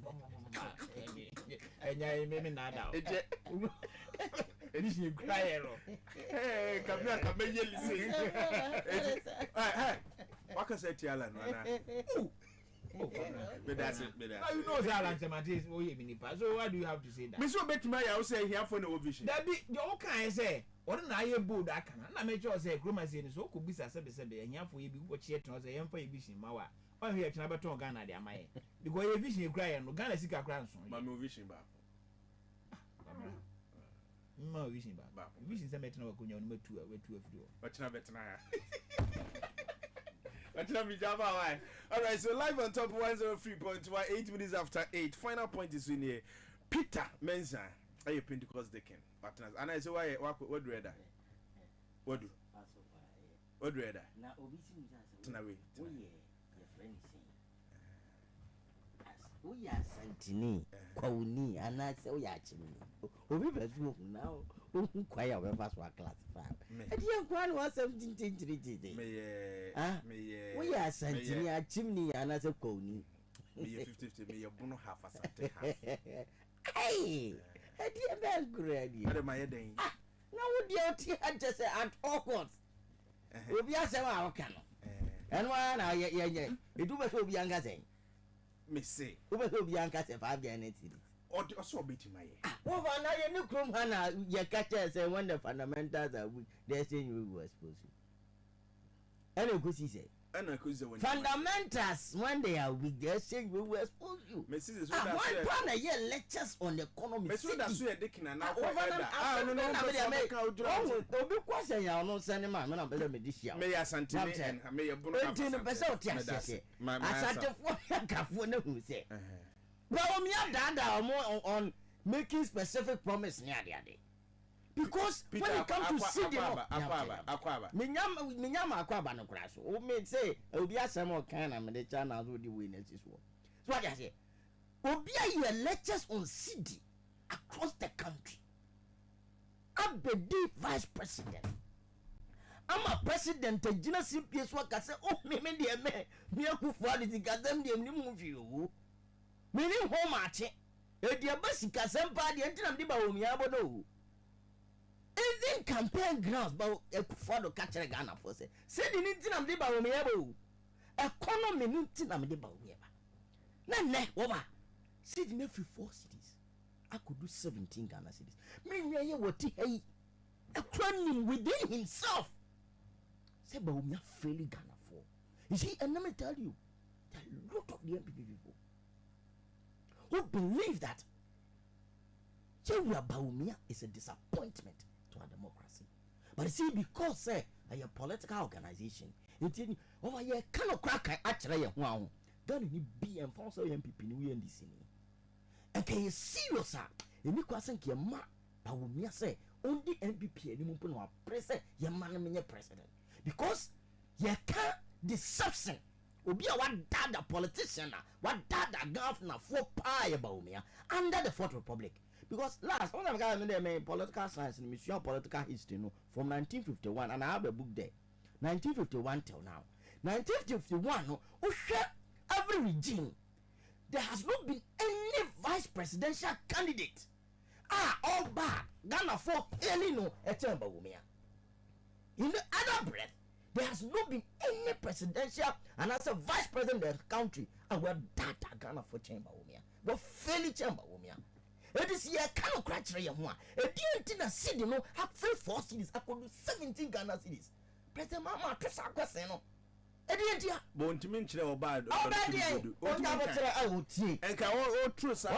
enya me na da edition cry ro kabia ka menye lise waka say ti ala no na that's it. You know Alan Chamatis o ye minipa. So why do you have to say that? Me so betima ya o say here for no vision. That be the all kind say or na ye bold aka na make sure say groma say so ko bisa sebe here for ye bi wo che ton say yemfa ye vision mawa. On here tena beton Ghana de amaye. Because ye vision e cry no Ghana sika cry nso. Ma me vision ba. Ma vision ba. Vision say metena wakonya no matu afiri o. Watena betena ya. Alright, so live on top 103.1, 8 minutes after 8. Final point is in here. Peter Menza, are you Pentecost Deacon? And I say, why, what do you rather? What do you rather? Now, obviously, we are Santini, Kowni, and I say, we are Chimney. Obi bezu now kwaya we pass wa class 5 edi enkwani wa 17 we are santini a chimney and say kowni me 50-50 me bono half asante half hey edi e be grade ade ma yeden na wo de oti just at all costs obi asem a wo ka no enwa na ye edu be so obi anga say me say obi so obi anga say 5 Ghana cedis also betima ye what na ye ni krom hana ye catch say when the fundamentals are weak they say you were supposed to and go see say when fundamentals when they are weak they say we were supposed to one plan a year lectures on the economy me so that so ye dekina na no obi kwase ya no send ma na be me dishia me ya santini and me ye bono ka pese o ti asese asate fo kafo na hu say but me dada on making specific promise near the day because Peter, when it comes to see the Akwaba minyama Akwaba no crash o me say obi asem o kan na me the channel do the way next so what I say obi a lectures on CD across the country abedi vice president I'm a president a jina CPS work say oh me de me akufo ade gadam de me move you mini home ache e dia basika sempa de entinam de ba omi abodo even campaign grounds ba ekufo do catch Ghana for say di ni tinam de ba omi abo economy ni tinam de ba omi aba na ne wo ba said na free 4 cities I could do 17 Ghana cities me nwa ye woti hey a craning within himself say ba omi fairly Ghana for you see and let me tell you there are a lot of the MPP people who believe that Jewa Baumia is a disappointment to our democracy. But you see, because say a political organization, it over here cannot crack actually wow. Then you be and force MPP new in this. And can you serious and you question your ma Baumia say only MPP and you put president your man president. Because you can't deception. Obi a what dada politician what dada governor for pie about me under the Fourth Republic because last one of guys political science and mission political history no from 1951 and I have a book there 1951 till now 1951 no every regime there has not been any vice presidential candidate all bad Ghana for any no etemba wumia in the other breath there has not been any presidential and as a vice president of the country and we're data Ghana for chamber wumia but fairly chamber wumia it is here cannot crash your one a didn't a city no have 4 cities I could do 17 Ghana cities president mama to say no Edientia. Bontimi nkyerɛ oba do. Onya botere awuti. Enka o true sa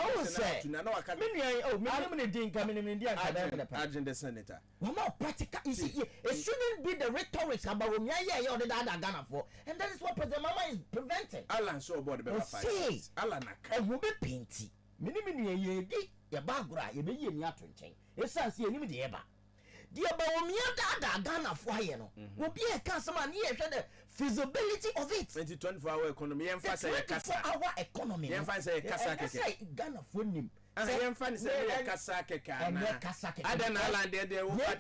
na waka. Me din ka me ndi anka da pa. Agenda senator. Mama practical you see it shouldn't be the rhetoric about me yeah the Ghana for. And that is what President Mama is preventing. Alan so about the fight. Alan aka. Wo be painti. Me ye di ya bagura ye be ye ni ato nchen. Esa se enim de ye ba. The about me da Ghana for here no. Wo be e ka some an ye hwe the feasibility of it. 24-hour economy emphasize kasa. 24-hour economy. Emphasize kasa keke. Ghana for nim. Yemfa ni say kasa keke ana. Adana Alan de wo pa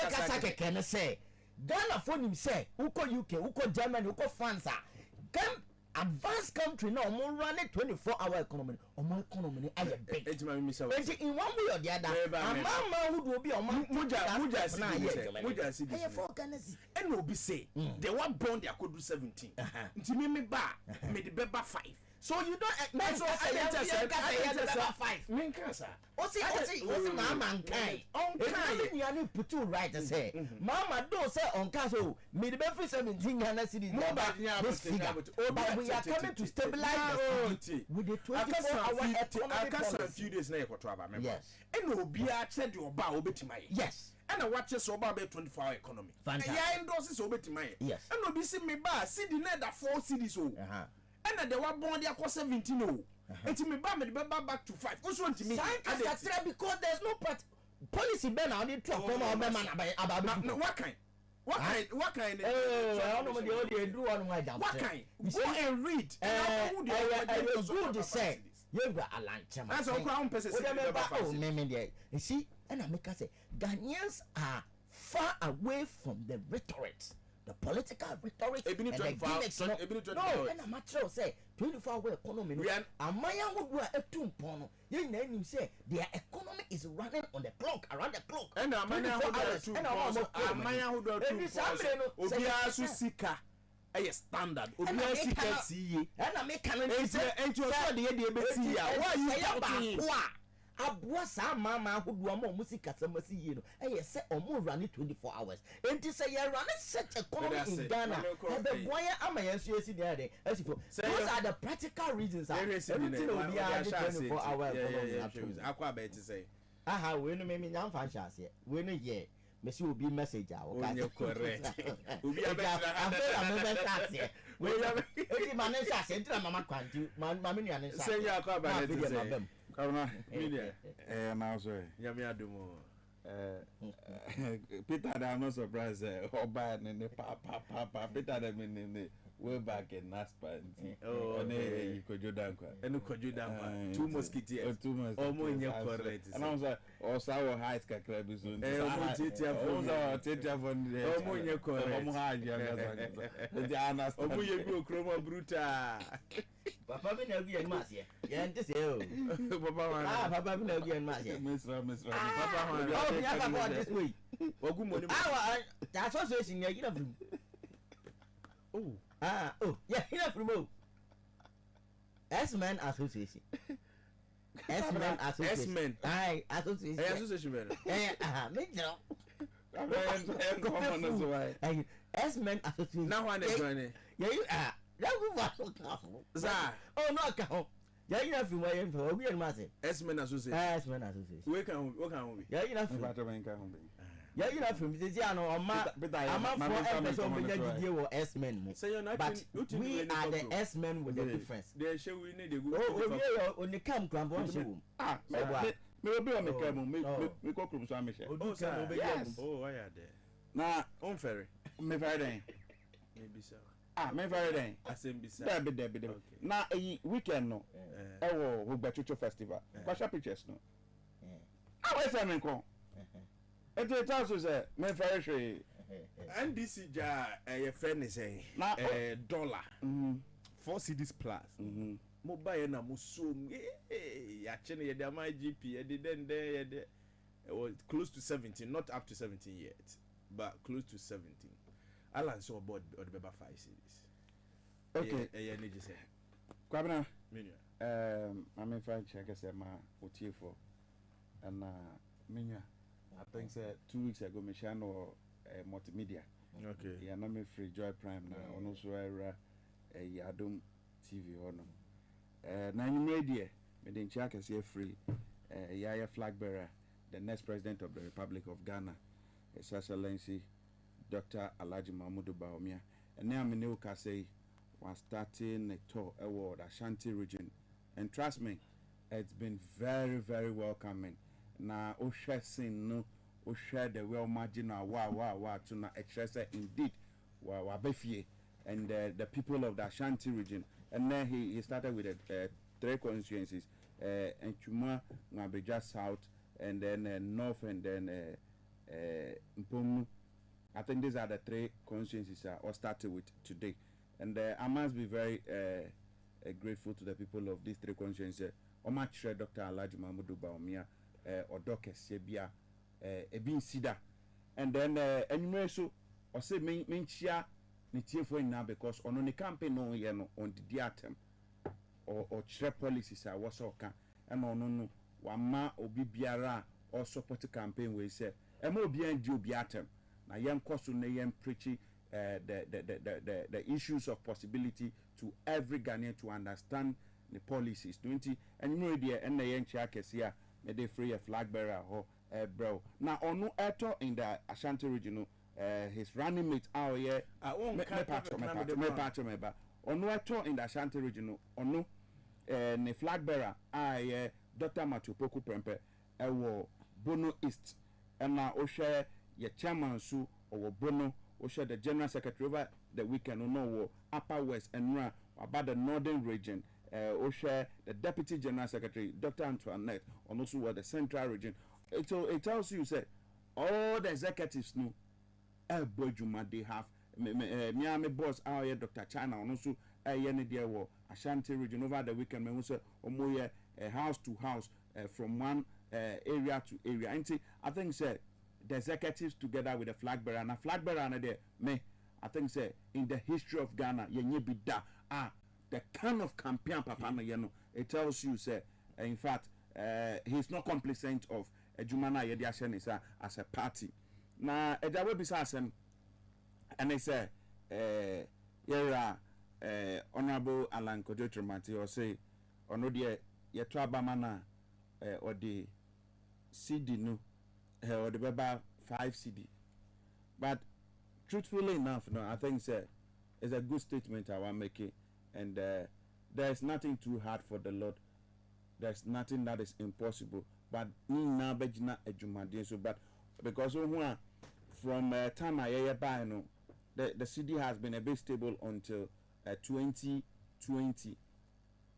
kasa keke ne say Ghana for nim say uko UK, uko Germany, uko France. Come advanced country now omo run 24-hour economy. Omo economy aye big. In one way or the other, mama who do be muja see this. For Ghana and no be say they want bond they could do 17. Nti me ba me the beba 5. So you don't so I just 5. Me kasa. Osi mama nkai. Onkai you need put you right to say. Mama don't say on so me the be 17 Ghana cities. This figure. But we are coming to stabilize with the 24-hour economy policy. A few days na ekoto aba me. Yes. And obi a che de oba obetima ye. Yes. And I watch so about 24-hour economy. Fantastic. Yeah, endorses obetima ye. Yes. And obi see me ba city na da 4 cities o. And they were born there for 17 no. And me ba me back to 5. Also want me because there's no policy ben on the truck come on man about what kind? What kind? I don't know what they do on my job. What kind? Go and read. Good say. You got a lunch. That's all crown person. Oh, me you see, and I make us say Ghanaians are far away from the rhetoric. The political rhetoric and the gimmicks. No, and I'm not sure say 24-hour economy. Amaya would wear a tomb pono. You name say their economy is running on the clock, around the clock. And Amaya would wear Obiasu Sika. A standard. Obiasu Sika see. And I make an answer. And you saw the idea. Why you Abua sa mama who do more music as a mercy, you know. I say almost running 24 hours. And to say you're running such a economy in Ghana. And the boy am I see there. As if those are the practical reasons. Everything will be 24 hours. Aqua bet to say. Aha, we no me nyam fan chance here. We no ye. Messi will be message. Okay, correct. We be a better. We manage to send to Mama Quanti. Mammy and say you are about to Kwabena media now sorry yami adumo Peter I'm not surprised oba ne papa Peter dem ne way back in Naspa and kojodankwa two musketeers omo nye correct and I was like osawo high school club so tetia for omo nye correct omo high the understand omo ye bi okroma bruta Papa be na gi enmas ye. Ye ente se o. Papa be na gi enmas ye. Misra. Papa ho. Oh, ya papa this way. Ogu money. That's what saying you know. Oh. Yeah, you know. S-Men Association. S-Men Association. Aye, Association. Association man. Me no. S-Men Association. Now one is joining. Yeah, you oh no, count. Yeah, you have to wait for we and Martin. S-Men Association. S-Men Association. We can we? Yeah, you have to. Yeah, you have from Tiziano or I'm for episode S-Men. But we are the S-Men with the difference. They show we need a good. Oh, when they come, Crambo, maybe on the camel, me go from Swamish. Oh, I had there. Now, on ferry. Me Friday. Maybe so. Me Friday. I say be so. Debbie. Now, a weekend, no. Oh, we Chucho Festival. Pasha pictures, no. I was saying, it is also say, me Friday. And this is your friend is saying, $1. 4 CDs plus. Mobile na musum. Ya chene ya my GP. It was close to 17, not up to 17 yet, but close to 17. Alan saw about the Beba 5 CDs. Okay. Kwabena. I'm in fact check I said my OT for and Minya. I think 2 weeks ago, Michano multimedia. Okay. Yeah, I'm free Joy Prime now. Also, Yadum TV hono na nyumre die me den chia kase free Yaya flag bearer the next president of the Republic of Ghana His Excellency Dr. Alhaji Mahmoud Bawumia and now me ne ka say was starting a tour award Ashanti region and trust me it's been very very welcoming na o share sin no o share the well marginal wa to na express indeed wa befie and the people of the Ashanti region and then he started with 3 constituencies Nchuma Ngabeja South and then North and then Mpomu. I think these are the 3 constituencies I started with today and I must be very grateful to the people of these 3 constituencies. Omachre Dr. Alhaji Mahmoud Bawumia Odoke Sebia Ebin Sida and then anyway so I say menchia ni tiefo na because ono ni campaign no ye no on the atem or chere policies are was oka and ono no wama obi biara or support campaign we say e ma obi an di obi atem na yen koso na yen preaching the issues of possibility to every Ghanaian to understand the policies 20 and you know there and yen chia kesia me dey free a flag bearer ho bro na ono eto in the Ashanti region his running mate out here me patch ono eto in the Ashanti region ono ne flag bearer Dr. Matupoku Prempe ewo Bono East and na o share ye chairman su or Bono o share the general secretary over the weekend ono Upper West and about the northern region o share the deputy general secretary Dr. Antoinette and also the central region. It tells you say all the executives know Bojuma they have Miami boss out here Dr. China and also any dear war Ashanti region over the weekend me say omoye house to house from one area to area. And I think say the executives together with the flag bearer and a flag bearer and there me I think say in the history of Ghana yenye be da the kind of campaign papa no you know it tells you say in fact he's not complacent of Jumana yedi ashenisa as a party. Na edawe bisa asem and they say yera honorable Alan Kojo-Tremati or say ono de yeto abamana or the CD no or the beba 5 CD. But truthfully enough no I think say it's a good statement I want make it and there's nothing too hard for the Lord. There's nothing that is impossible. But na bejina ejumade so but because from time I buy no the CD has been a bit stable until 2020.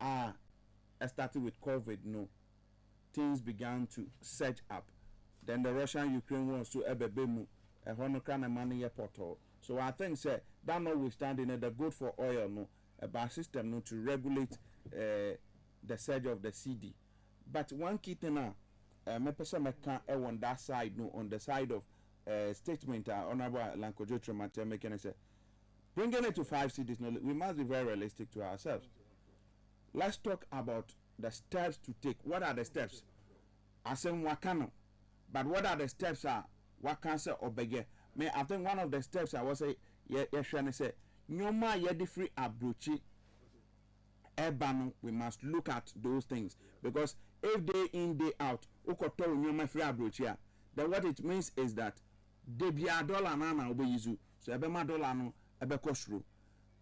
I started with COVID no things began to surge up. Then the Russian-Ukraine war so ebebemu a hono kana money portal. So I think say that notwithstanding the good for oil no a system no to regulate the surge of the CD. But one key thing now me person me can on that side no on the side of statement honorable Lankojo Tremate making say bringing it to 5 cities no we must be very realistic to ourselves. Let's talk about the steps to take. What are the steps? I say wakano, but what are the steps are what cancer or bege me I think one of the steps I was say trying to say nyoma ye free abrochi ebano we must look at those things because if day in day out ukoto nyoma free abrochi then what it means is that de bia dollar na obe yizu so ebe ma dollar no ebe kosro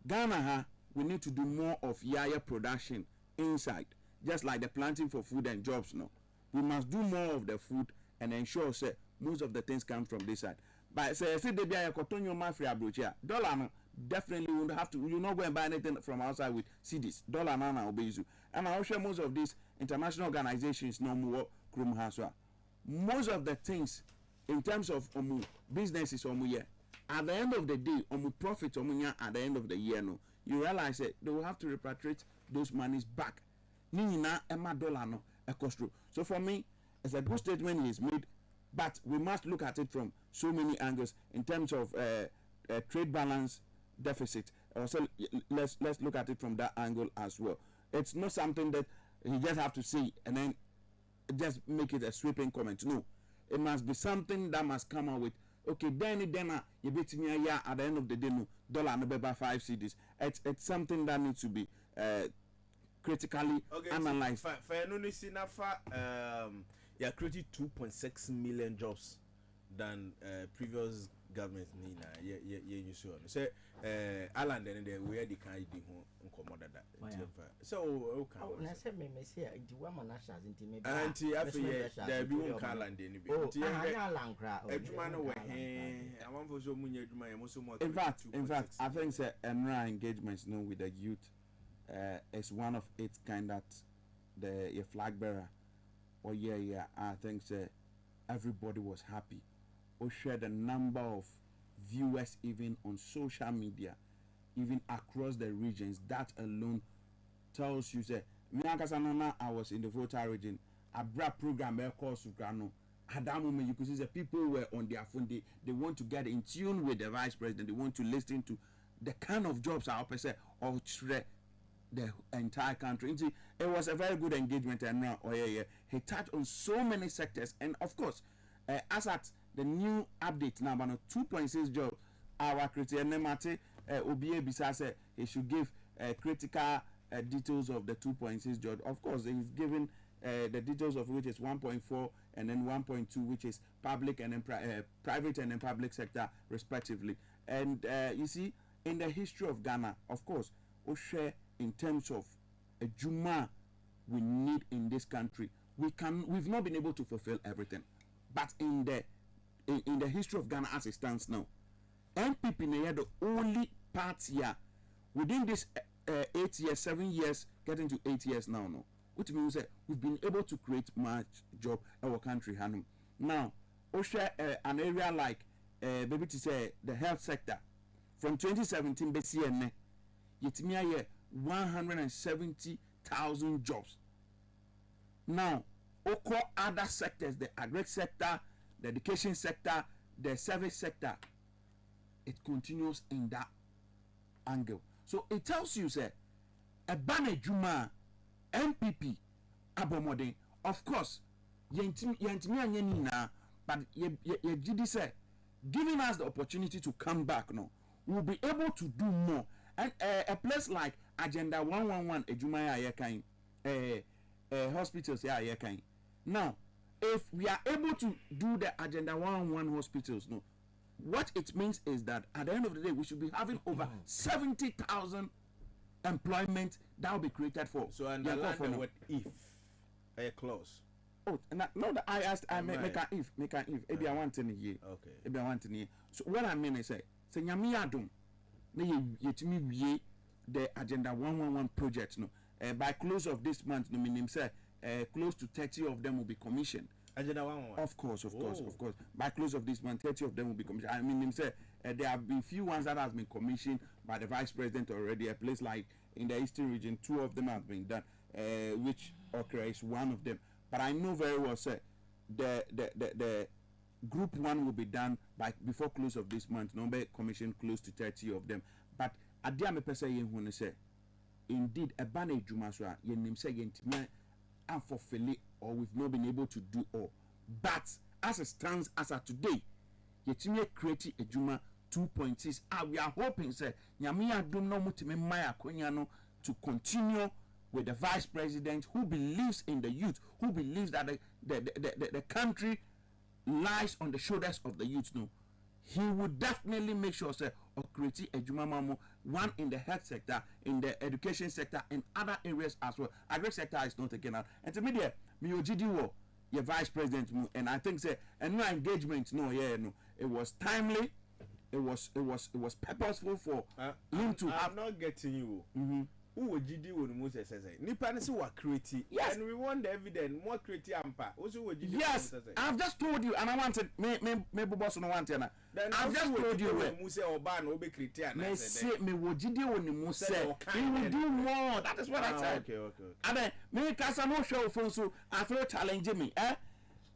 Ghana ha we need to do more of yaya production inside just like the planting for food and jobs no we must do more of the food and ensure say most of the things come from this side but say if de bia yakoto nyoma free abrochi dollar no definitely we have to you not go and buy anything from outside with CDs dollar na obe yizu and I sure most of these international organizations no more krum haswa most of the things in terms of businesses year at the end of the day profit at the end of the year no you realize that they will have to repatriate those monies back nina ema dollar no ekostro. So for me it's a good statement he's made but we must look at it from so many angles in terms of trade balance deficit also let's look at it from that angle as well. It's not something that you just have to see and then just make it a sweeping comment. No, it must be something that must come out with okay, then you bet me a year at the end of the day, no dollar no be 5 cedis. It's something that needs to be critically analyzed. For no see na fa you created 2.6 million jobs than previous governments nina you sure say Ireland and the where the kind di ho nkomo dada so okay na say me say di wa manashas nti me anti afi there be one Ireland ni bi nti anya lankra adwuma no we he amanfo so munya adwuma ye mo so mo in fact I think say enra engagements no with the youth is one of its kind that the flag bearer or I think say everybody was happy or share the number of viewers even on social media, even across the regions. That alone tells you say me I was in the voter region. A bra program course Sukrano. At that moment you could see the people were on their phone. They want to get in tune with the vice president. They want to listen to the kind of jobs I say or the entire country. It was a very good engagement and now he touched on so many sectors and of course as at the new update now about 2.6 jobs our criterion nemate OBA bisa say he should give critical details of the 2.6 job. Of course he's given the details of which is 1.4 and then 1.2 which is public and then private and then public sector respectively. And you see in the history of Ghana, of course share in terms of a juma we need in this country, we've not been able to fulfill everything, but in the history of Ghana as it stands now, MPP are the only party here within this 8 years, 7 years, getting to 8 years now, which means that we've been able to create much job in our country. Now, share an area like maybe to say the health sector from 2017 BCN, it's near 170,000 jobs. Now, across other sectors, the agri sector, the education sector, the service sector, it continues in that angle. So it tells you, say, a banner Juma, MPP, Abomode, of course, but say, giving us the opportunity to come back, we'll be able to do more. And a place like Agenda 111, Ejumaya Yekain, hospitals, Yekain. Now, if we are able to do the Agenda 111 hospitals, what it means is that at the end of the day, we should be having over 70,000 employment that will be created for. So, and the word if, a clause. Oh, no, I asked, I make an if. Maybe I want in a year. Okay. Maybe I want in a year. So, what I mean is, say, Nyamiadum, the Agenda 111 projects, by close of this month, meaning say close to 30 of them will be commissioned. Agenda 111. Of course. By close of this month, 30 of them will be commissioned. I mean, say there have been few ones that has been commissioned by the vice president already. A place like in the eastern region, 2 of them have been done, which Okra is one of them. But I know very well, sir, the group 1 will be done by before close of this month. Number commission close to 30 of them. But adia me pesa yen hu ne say indeed a ban adwuma so a yen nim say yentime and fulfill or we've not been able to do all. But as it stands as of today, yetime create adwuma 2.6. We are hoping say nyame adom no mutime mai akonya no to continue with the vice president who believes in the youth, who believes that the country lies on the shoulders of the youth. He would definitely make sure say or create a jumamamo, one in the health sector, in the education sector, in other areas as well. Agri sector is not taken out. And to me there, your vice president, and I think say a new engagement, it was timely, it was purposeful for him to I'm not getting you. Mm-hmm. Who would GD when Moses says Nipanisi were creative. Yes, and we want the evidence more creative ampa. Also would GD. Yes, I've just told you, and I wanted me boss no want na. I've just told you where Muse Oban will be creative. Me say me would GD when Muse he will do more. That is what I said. Okay. And then me kasa no show phone so I feel challenge me.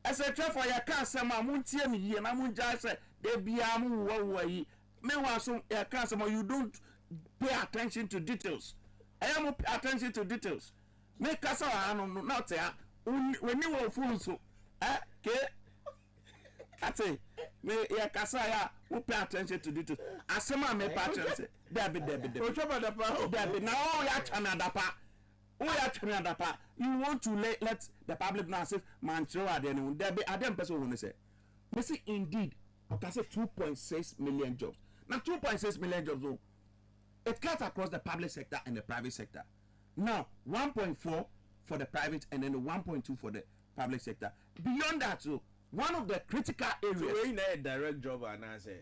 As a try for your cancer, my moon tear me here, and I'm going to say, they be a move away. Me want some your cancer, you don't pay attention to details. I am pay attention to details. Make us not there when you were full so. Okay, that's it. me ya kasaya who pay attention to details asema me pay attention Debbie o chama da pa Debbie na o ya chana da pa you want to let the public know as if man throw at the end Debbie adam person who say me say indeed I say 2.6 million jobs now 2.6 million jobs it cuts across the public sector and the private sector now 1.4 for the private and then 1.2 for the public sector beyond that so one of the critical areas. So in a direct job and I say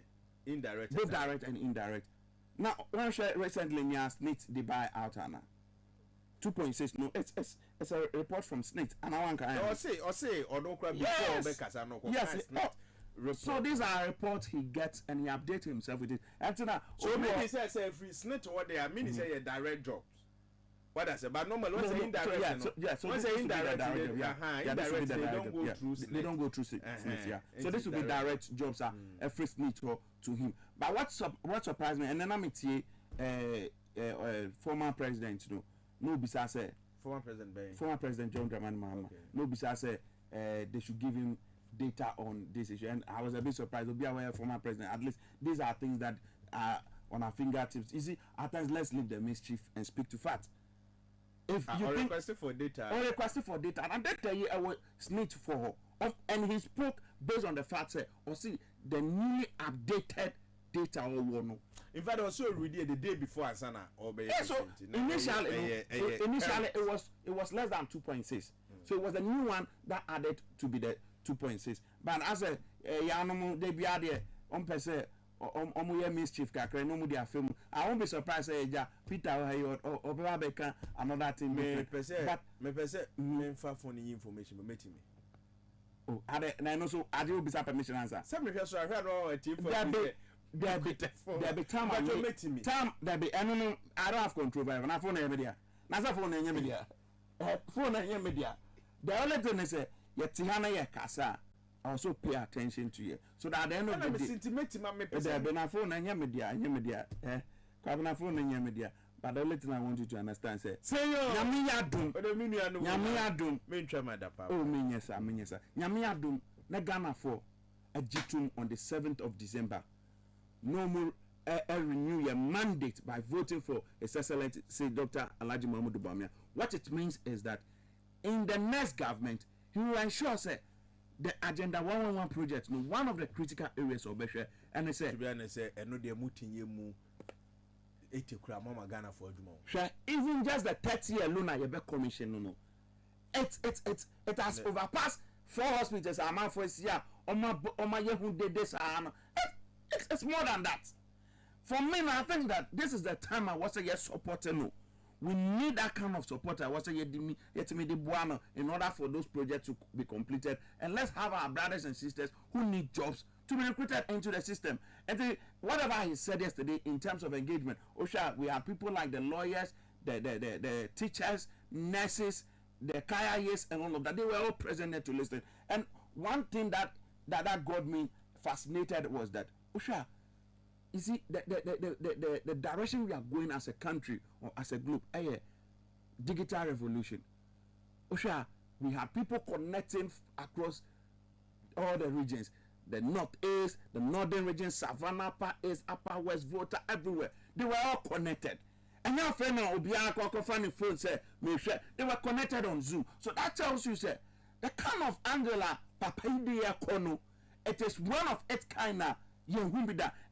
indirect. Both direct and indirect. Now, one share recently near SNIT they buy out Anna. 2.6 no, it's a report from SNIT and I want to say or no crap before because I know. Yes. So these are reports he gets and he updates himself with it. And now, so maybe say free SNIT what they are meaning say a direct jobs. What I say, but normally when say indirect, so when say indirect, they don't go through SNIT. So this will be direct jobs are a free SNIT to him. But what surprised me, and then I'm former president, no bisa say former president John Dramani Mahama, no bisa say they should give him data on this issue, and I was a bit surprised to be aware of former president. At least these are things that are on our fingertips. You see, at times let's leave the mischief and speak to facts. If you requested for data, and they tell you I was snitch for her, and he spoke based on the facts, or see the newly updated data or one. In fact, also already the day before Asana or so initially it was less than 2.6, so it was a new one that added to be the 2.6. But as a yanomo they be added on per se. Omuye mischief kakra no mu dia film I won't be surprised say Peter or Beka another thing me pese me fa for the information me meet me oh ade na no so ade will be some permission answer say me so I heard all a team for there be time there be no I don't have control over na phone na media na say phone na media phone na media the only thing is yet na ye kasa also pay attention to you so that at the end of the day there be na phone and media Kwabena phone and media but the only thing I want you to understand say nyame adum me ntwa madapa oh me yes nyame adum na Ghana for a jitum on the 7th of December no more renew your mandate by voting for His Excellency say Dr. Alhaji Muhammadu Bawumia. What it means is that in the next government he will ensure say the Agenda 111 project, no one of the critical areas of Beshe, and they say, to be honest, I know they're muting you mu 80 kra mama Ghana for Jumo. Even just the 30-year Luna Yebe Commission, no. It has overpassed 4 hospitals. I'm out for a year. Oma Yehu did this. It's more than that. For me, I think that this is the time I was a yes supporter. No. We need that kind of support. I was saying, in order for those projects to be completed, and let's have our brothers and sisters who need jobs to be recruited into the system. And whatever he said yesterday in terms of engagement, Osha, we have people like the lawyers, the teachers, nurses, the KIAs, and all of that. They were all present there to listen. And one thing that got me fascinated was that Osha. You see, the direction we are going as a country or as a group, digital revolution. Osha, we have people connecting across all the regions. The Northeast, the Northern region, Savannah, Upper East, Upper West, Volta, everywhere. They were all connected. And now, they were connected on Zoom. So that tells you, say, the kind of Angela Papaidia Kono, it is one of its kind of young.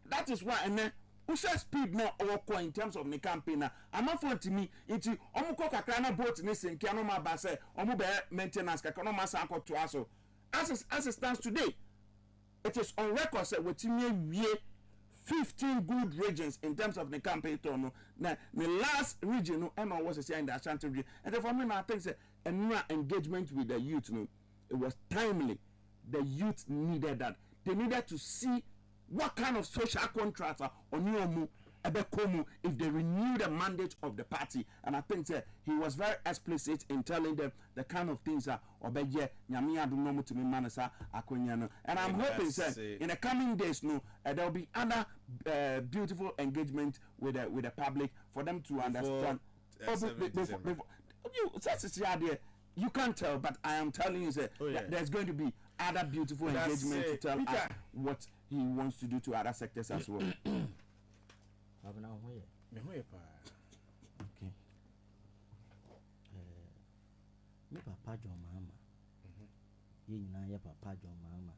That is why, and then Usha speed now or in terms of the campaign. I'm not for to me into Omuko Kakrana boat Nissan, Kianoma Basse, Omube maintenance, Kakanoma Sanko to us. As it stands today, it is on record with me 15 good regions in terms of the campaign. Now, the last region, Emma was in the Ashanti region, and therefore, I think a new engagement with the youth. It was timely. The youth needed that. They needed to see what kind of social contracts are on Yomu Ebekomu if they renew the mandate of the party. And I think he was very explicit in telling them the kind of things that Obeye Nyamia do no to me manasa Akonyano. And I'm hoping in the coming days there will be other beautiful engagement with the public for them to understand. You can't tell, but I am telling you, sir, there's going to be other beautiful engagement to tell us what he wants to do to other sectors as well. Okay. Me papa John Mama. You know your papa John Mama.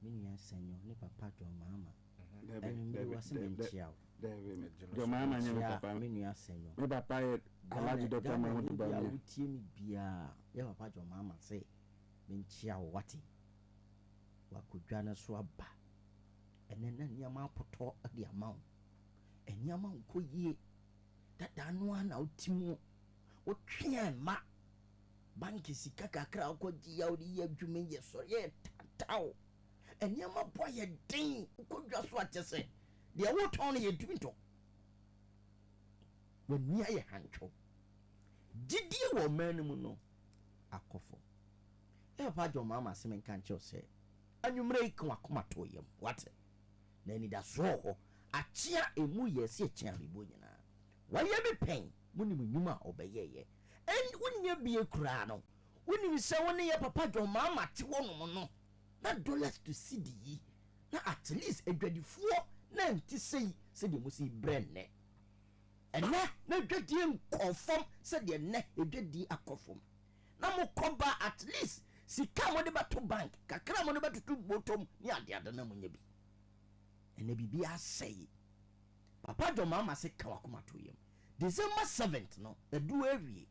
Me ya senyo ni papa John Mama. And me was in Chiao. John Mama and papa. Me ya senyo. Me papa Alaji Dr. Mahmoud Baba. Utie mi bia. Ya papa John Mama say me Chiao wati. Wakudwana so aba. Enena nyama poto the amount. Enyama nko yie. Dada no ana utimu. Otwe ma. Banki sika kakra okoji ya odi ye adwuma ye so ye tataw. Enyama boy ye din ukodwa so atese. De wo ton ye dwinto. When nia ye hancho. Didi wo manum no akofo. E pa jo mama se men kan che se. Anwumre ikon akoma to yem. What? Na ni da so ho. Achia emu ye se achia bibo nyina. Waye me pen muni munuma obeyeye. And unya be a crano. When you say one year papa John Mama Tiwono, not dollars to see the na at least a 24 name to say, said you must see brand. And now, no good him conform, said your neck a good deal a conform. Now, more combat at least. See, come on about to bank, Kakram on about to do bottom, near the other name be. And the baby I say, Papa John Mama said, Kawakuma to him. December 7th, no, a do every.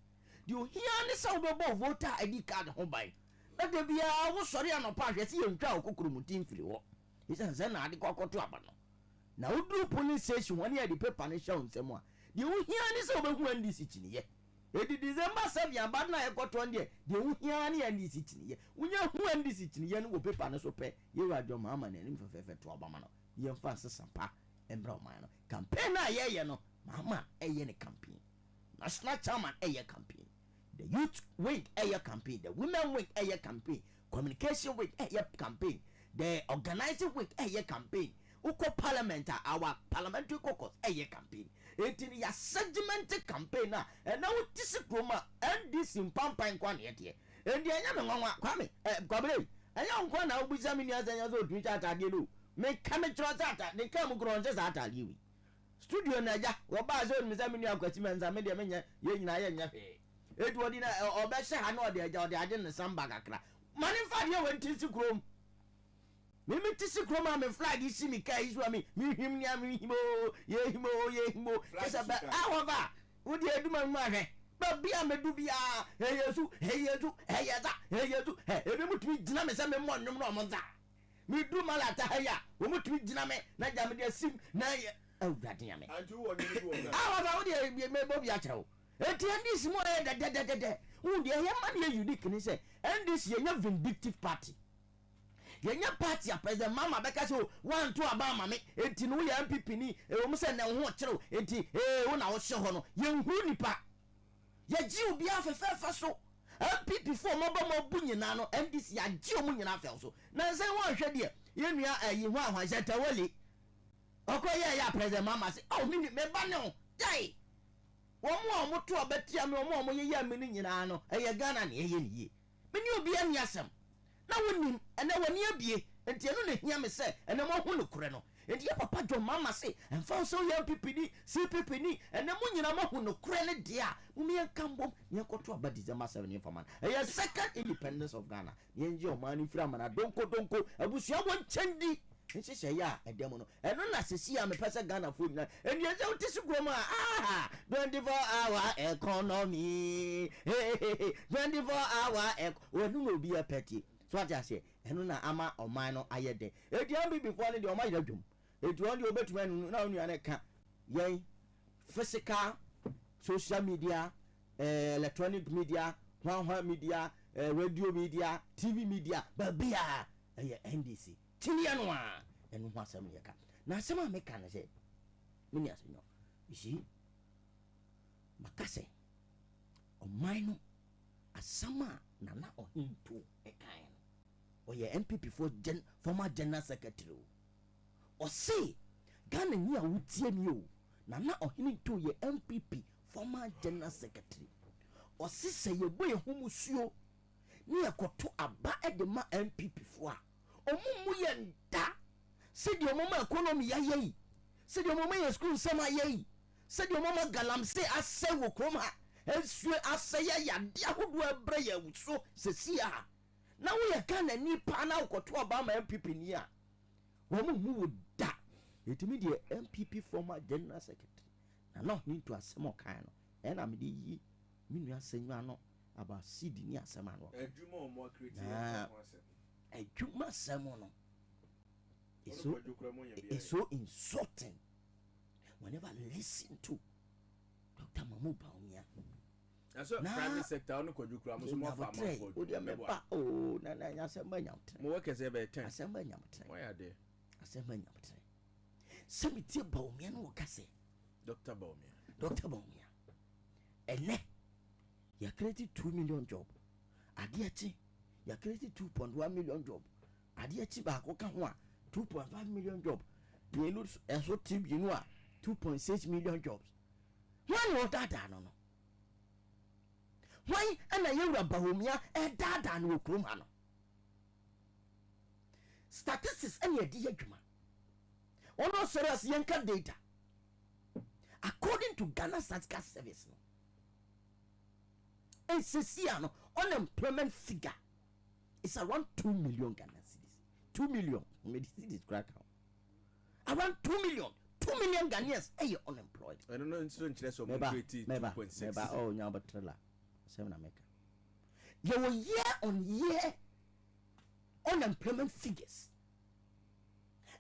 You hear any sound of voter ID card home by. Let there be a sorry and a part, yes, you and cow cuckoo free walk. He says, then I decor to Abano. Now, do police station 1 year the paper and show someone. You hear any sound of when this is in here. It is December 7th, but now I got 1 year. You hear any and this is in here. When you when this is in here, no paper and so pay. You are your mamma and him for fair to Abamano. You fancy some pa and brown man. Campaign, I no. Mama, a yen campaign. National chairman, a campaign. The youth wing air campaign, the women wing air campaign, communication wing air campaign, the organizing wing air campaign, Uko Parliament, our parliamentary caucus air campaign. It is a sedimental campaign now, and now this is Roma and this in Pampa and Quan yet. And the young Kwame, Kwabena, a young one now with some years and years old, which I do. Make cameras at they come grown just at you. Studio Naja, Wabazo, Mizamina, Questions, and Media Mania, Yen. It was in a better I didn't some bagacra. Money 5 years went to Chrome. Maybe to Chrome, I'm a flag, you see me, case for me, him, yemo, yes, about however, would you do my money? But be a medubia, hey, you, every much me, Dinamis, and one no more that. Me do my latter, hey, we would treat Diname, Najam, sim, nay, oh, that yammy. I do what you do. How about you, maybe Yacho? This more that who the man unique and he said, and this year vindictive party. Your party, a president Mamma Beccaso, 1 to Obama, it in we MPP, a woman said, no, what true, it is a 1 hour show, young Hunipa. Yet you be off a fair faso. MPP for Mobile Bunyanano, and this year, Joe Munyan so. Now, say one shed here, you want I said, Tawali. Okay, yeah, president Mamma said, oh, minute, me banno, die. One more to a bet yam no more ye meaning in ano, a gun and ye. When you be an yasam. Now when and now when you be, and Tiano Yam say, and no more who creno. And your papa John Mamma say, and found so young pipini, see pipini, and the moon yama who no crene dear, whom you come home, you go to a bad December 7 for man. A second independence of Ghana. You enjoy money from and I don't go, I wish you want chandy. And she say, yeah, a demon. And no, I see I'm a person Ghana food now. And you don't disagree, 24-hour economy. 24-hour when you will be a petty. So what I say, and no, I'm a minor, I had it. If you be before the my room, it won't be better when now you are yea, physical, social media, electronic media, media, radio media, TV media, but be a NDC. Tilianwa and what's a meka. Now, some of me can say, Minas, you see, Macase or Mino, a summer, Nana or him too, a kind, or your MPP for former general secretary, or say, Ghana near would see you, Nana or him too, your MPP, former general secretary, osise ye boye humusuo ni ekoto aba edema MPP fo a omumu ye nda se di omoma economy ya yei se di omoma ye school sema yei se di omoma galamse ase wo kroma esue ase ya de ahodo abre ya wuso sesia na wo ye Ghana ni pa na ekoto aba ma MPP ni a omumu wo da etimi de MPP former general secretary na no need to asemo kan no e na me de yi minu asenwa no aba seed ni asema no adwuma o mo create adwuma asemo no it's so insulting whenever I listen to Dr. Mamu Baumia. So private sector on kodukura mo so mo fa mo o de me ba o na asema nyamtre mo work say be 10 asema nyamtre why are there asema nyamtre semiti Baumia no ka say Dr. Baumia ene ya create 2 million job ade achi ya create 2.1 million job ade achi ba ko ka ho a 2.5 million job you know eso team you know 2.6 million jobs when what that no why ana yewra Baumia dada no okrum ha no statistics any ade adwuma ono serious yanka data according to Ghana Statistical Service no NCC unemployment figure is around 2 million Ghana cedis 2 million medicine is crack around 2 million Ghanaians are unemployed. I don't know so interest of 2.6 oh nyaba trailer 7 America you will year on year unemployment figures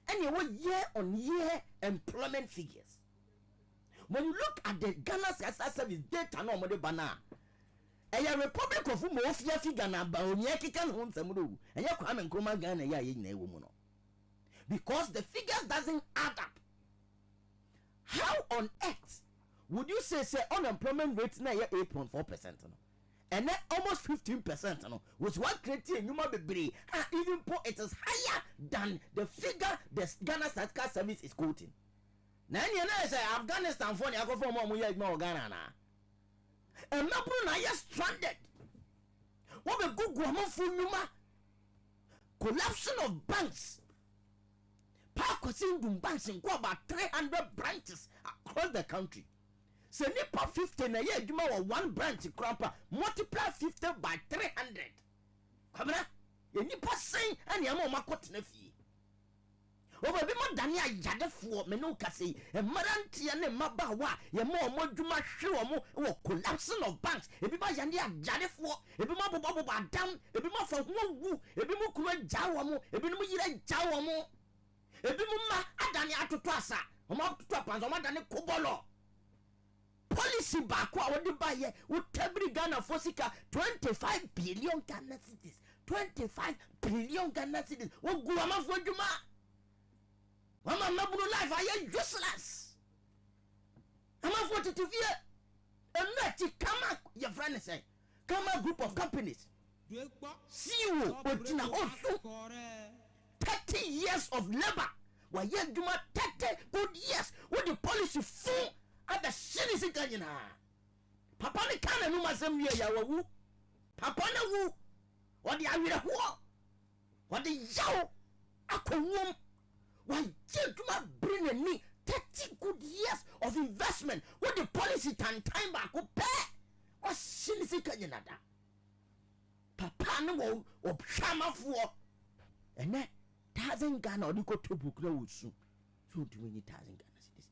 and you will year on year employment figures. When you look at the Ghana Statistical Service data no mo de bana a Republic of Mofia figure na Baumia kikan hon samudo and ya Kwame Nkrumah Ghana ya ye na ewo mu no because the figures doesn't add up. How on earth would you say unemployment rate na 8.4% no and then almost 15% no was what creating human bebre even it is higher than the figure the Ghana Statistical Service is quoting. Na you know say Afghanistan for ya go for mo ya ignore Ghana na and na pro na ya stranded what be gugu am for nyuma collapsing of banks Pakosindum banks in about 300 branches across the country. So nipa 50 na ye adwuma wa one branch krapa multiply 50 by 300. Kwabena ye nipa sen ani am o makotena fie. Over be mo dane ayadefo me no kase e marantia ne mabawa ye mo adwuma hwe o mo wo collapsing of banks e bi ba yande ayadefo e bi mo bobo adam e bi mo fa ho wu e bi mo kuro jawo mo e bi mo yira jawo mo ebi mumma adani atoto asa omo atoto apanzo omo adani kobolo policy ba ko a wodi ba ye wo tabri Ghana fosika 25 billion Ghana cedis 25 billion Ghana cedis wo guama fo djuma mama mabulu life aye useless ama fo titivie emeti kama your friend say kama group of companies CEO otina osu 30 years of labor. Why you do 30 good years with the policy full at the city Kenya. Papa ni kana no masem ye ya wu. Papa na wu. What the awira ho. What the yaw akowum. Why you do bring a me 30 good years of investment with the policy time back ko pay. What city Kenya da. Papa no wo obhama fo. Ene 1,000 Ghana or go to book no soon. So do we need 1,000 Ghana cedis?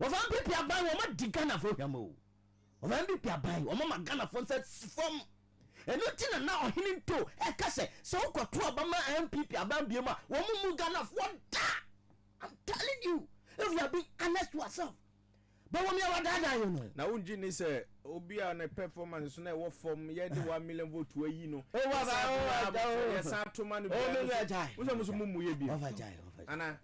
Of I'm people are buying what the Ghana for him. Of I'm people are buying or Mama Ghana for set from and nothing now hinting to a cassette. So got to Obama and people are buying Bioma. Woman Ghana for that. I'm telling you, if you are being honest to yourself. But when you are that, you know. Now, Unjini say, Obia and a performance, no what from yet 1 million vote to a you know. Oh, yes, I to man. Anna,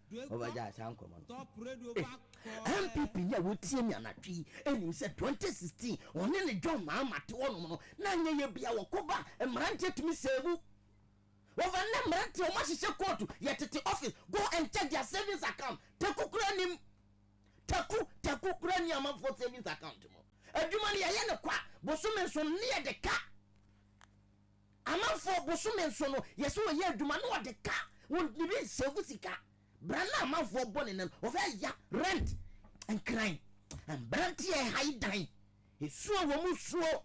MPP ya would see me on a tree, and you said 2016, on any John Mamma to one, none ye be our coba and ranted to me, say, over number to much is a quarter, yet at the office, go and check your savings account. Taku Grania for savings account. A Jumani Ayana Qua, Bosumen Sonia boso me so no yeso ye adwuma no de ka won ni sevu sika brana amafo bone nan o fa ya rent and crime and brantie high dine esuo wo mu suo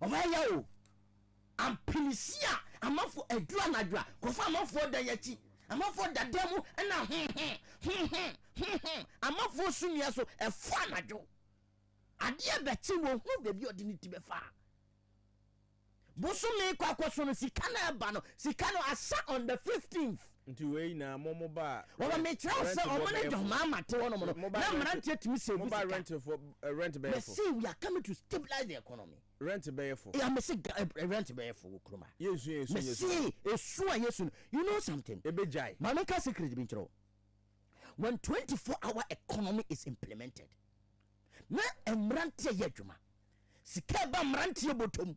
o fa ya o ampilisia amafo adua na adua ko fa amafo da yachi amafo da demu na amafo sumia so e fa na dwo ade be chi wo hu bebi odiniti be fa boso me kwakoso no sika na ba no sika no asa on the 15th nti we na momo ba o me try say o money do mama te wono mo na mrantie timi say we rent for rent be for see we are coming to stabilize the economy rent be for yeah me say rent be for kroma yes me see esu a yesu you know something e be jai mama ka secret bi ntro when 24-hour economy is implemented na mrantie ye adwuma sika ba mrantie botom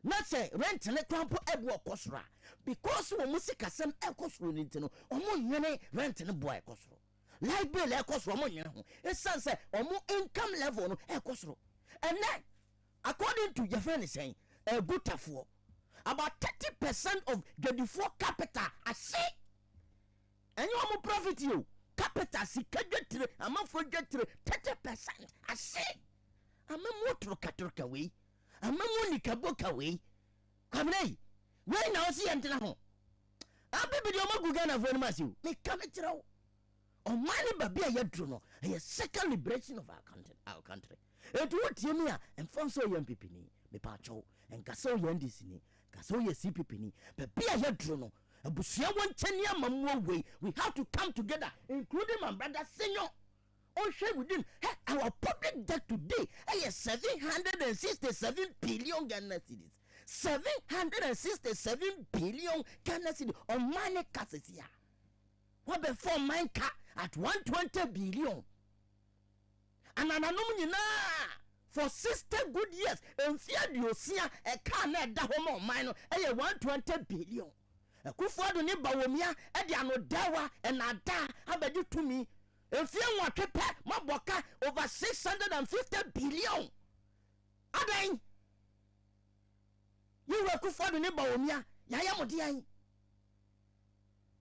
na say rent ne krampo ebu okosora because wo musika sem ekosoro ni ntino omo nwene rent ne boy ekosoro light bill ekosoro omo nwene ho esanse omo income level no ekosoro and then according to your friend saying gutafo about 30% of the capital ase enyo omo profit you capital sika dwetire amafo dwetire 30% ase amamo troka we amamu nikaboka we Kwabena we na osi yentena ho abibi de omagu Ghana for animasi me kame kirawo o mani babia yadru no a second liberation of our country etu wotie me a emfonso ye MPP ni me pa cho enkaso ye NDC ni kaso ye CPP ni babia yadru no abusua wonchani amamu we we have to come together including my brother senior within our public debt today is 767 billion Ghana cedis. 767 billion Ghana cedis on money cases here. What before mine car at 120 billion. And an anomaly for 60 good years. And fear you see a car net that home on mine 120 billion. A kufuadu ni bawomia edi anodawa and ada abedi to me. If you want to pay Maboka over 650 billion, Adan, you work for the neighbor, Yaya Modian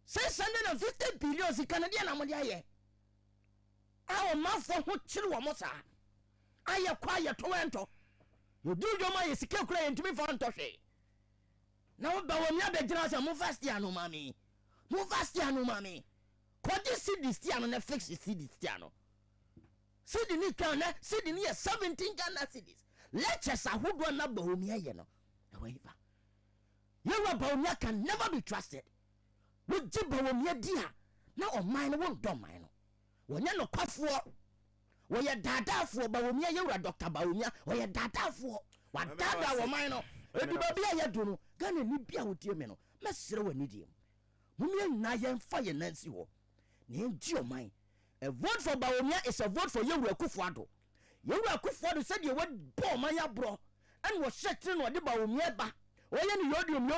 650 billion, the Canadian Amodia. Our mouth for who chill Mosa. I acquire Toronto. You do your money, secure claim to me for Antoshe. Now, Bawamia Bedrasa, move fast, Yano, mammy. Move fast, Yano, mammy. Kwadi CD stiano na fix CD stiano. CD ni kana CD ni 17 Ghana cedis. Lectures ahodo na bahomia ye no. However, your bahomia can never be trusted. We ji bahomia dia na o mine won do mine no. Wonya no kwafo. Wo ye dadafo bahomia ye wura Dr. Bahomia, wo ye dadafo. Wa dada wo mine no. Edi ba bia ye do no. Ghana ni bia hodie me no. Mesere wani die. Mumia na ye mfa ye nansi wo. Your mind. A vote for Bawumia is a vote for Yewura Kufuado. Yewura Kufuado said you would bomb my bro and was setting what the Bawumia ba. Oyen yodium.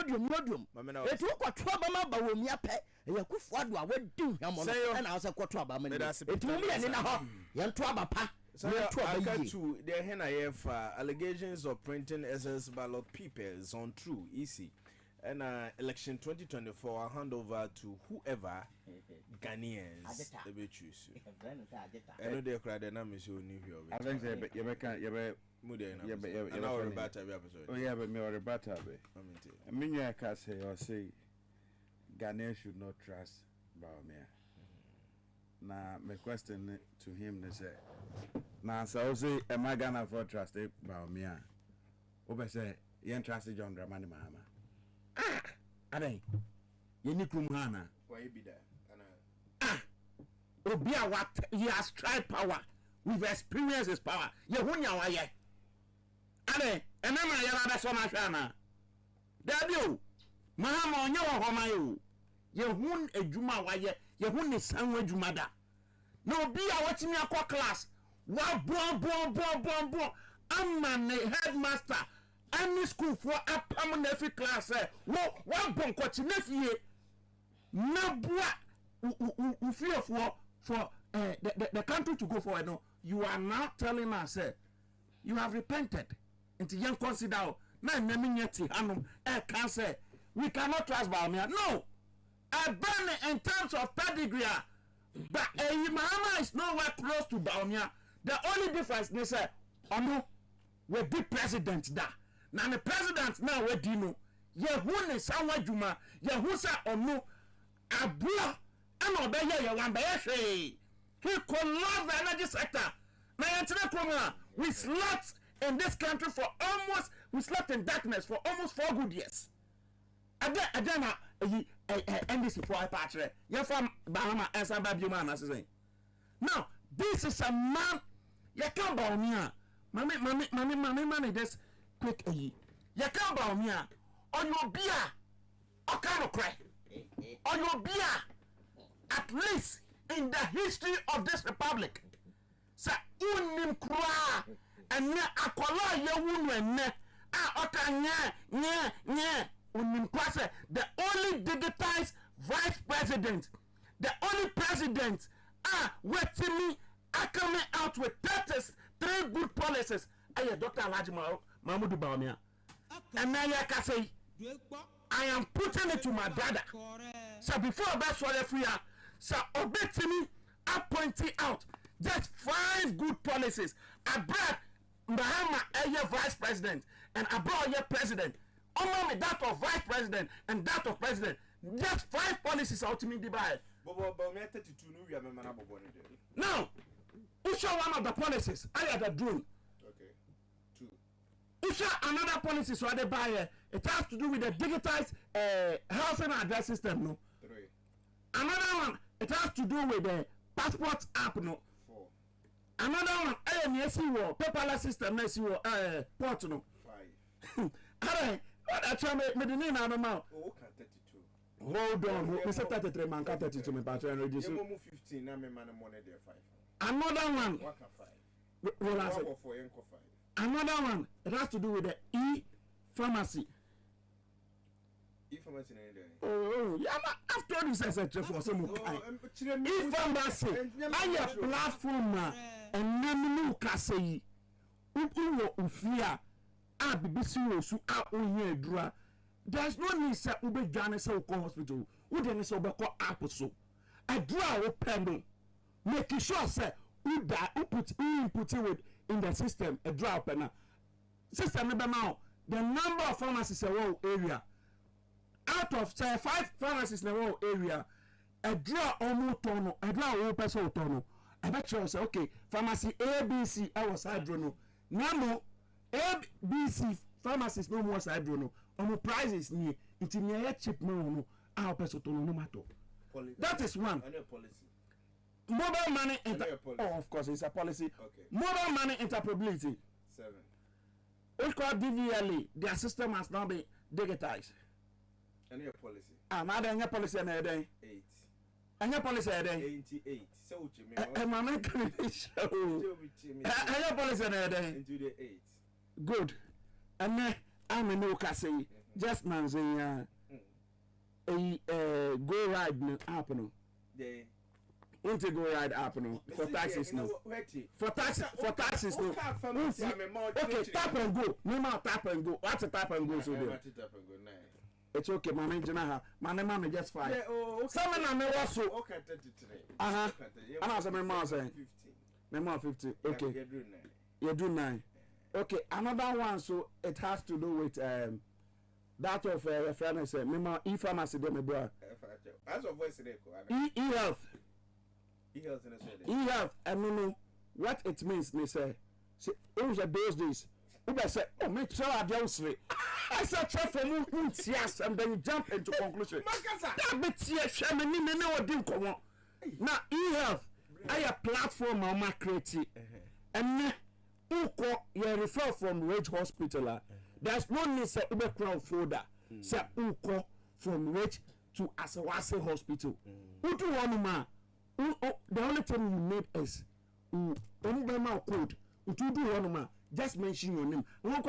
It took a trouble Bawumia pe. Kufuado I would do him and I was a quatraba. It will be an in a home. Yan Traba pa. So I got to the NIF allegations of printing SS ballot papers on True Easy. And election 2024, I'll hand over to whoever Ghanaians they will choose. I know they cried and I'm so new here. I think I mean, I can say or say Ghanaians should not trust Bawumia. Now, my question to him is now, so I say, am I Ghana for trust Bawumia? Obe say, you trust John Dramani Mahama. Aday ye ni kumhana why be there obia what he has tried power we've experienced his power ye hunya wa ye aday enama ya na so na hwana dabio mahama onye wo homa yo ye hun adwuma wa ye hun ne sanwa adwuma da na obia watimi akọ class wa bon amma ne headmaster any school for a permanent free class one bon continue na bua fear for the country to go forward. No, you are now telling us you have repented. Until you consider na name yeti hanum cancer we cannot trust Baumia. No. I ban it in terms of pedigree. But Mahama is nowhere close to Baumia. The only difference is that Ono we be president da. Now the president now we dino. Yehu ne sawa juma. Yehu sa Ono abua. And obey ya one by he collapsed the energy sector. Now we slept in this country for almost, we slept in darkness for almost 4 good years. Again, NDC for a patch. You're from Bahama and some baby man, as I say. Now, this is a man, you can't bow me. Mommy, this quick. You can't bow me on your beer. I can't cry. On your beer. At least in the history of this republic. Sa unim kura ene akola ye wunu ene a oka nye unim kwase the only digitized vice president, the only president wetimi coming out with 3 good policies. Aye Dr. Alhaji Mahmoud Bawumia. And now I can say I am putting it to my brother. So before that's what I free so obetimi pointing out just 5 good policies. I brought Mahama a vice president and I brought your president. Only that of vice president and that of president. Just 5 policies out to me divide. Now, who show one of the policies? I had a drone. Okay. 2. Who show another policy so they buy it has to do with the digitized housing address system. No. 3. Another one, it has to do with the passport app. No. 4. Another one, paperless system, port. No. 5. Alright, what I try me the name I'm out. Oh, 32. Hold on, we said 33 man, 32 me patron reduce. 15 na me man money there 5. Another one. What 5? Relax. Another one, it has to do with the e-pharmacy. E-pharmacy oh, yeah, I've told you as a for some e-pharmacy. I a platform and name can say ufia BBC su onye dra. There's no need say ube jane say hospital. Who then say ube call app so. I draw open making sure say who put with in the system a draw open system now. The number of pharmacies in the area out of say 5 pharmacies in the whole area, a draw almost tono, a draw all person tono. I bet you say okay, pharmacy ABC I was hydrono. Now ABC pharmacies no more hydrono. On prices near it's near cheap no our person tono no matter. That is one. Mobile money of course it's a policy. Okay. Mobile money interoperability. 7. It's called DVLA. Their system has now been digitized. Any policy? Now any policy and a day. 8. Any policy a day. 88. So Jimmy. My man can show. Any policy and a day. Into the 8. Good. And then I'm a no say just man say a go ride no happen. They want to go ride app no for taxis no. For taxis no. Okay, tap and go. No more tap and go. What's a tap and go so there? It's okay, my man Janaha. My name is just 5. Some of them also. Okay, 33. And I was a member saying 15. Member 50. Okay. You do 9. You do 9. Okay, another one so it has to do with that of reference member e-pharmacy dem bro. As of voice today e-health. E-health in Australia. E-health, I don't know what it means, they say. See, those are those days. Uber say, oh, make sure I don't sleep. I said, try for me, yes, and then you jump into conclusion. That bit here, shaman, you know what do come on. Now, e-health, I a platform on my creative. And uko, you refer from Rage Hospital. There's no need say Uber crowd folder. Say uko from Rage to Asawase Hospital. Utu one man. The only thing you need is code. Just mention your name. Don't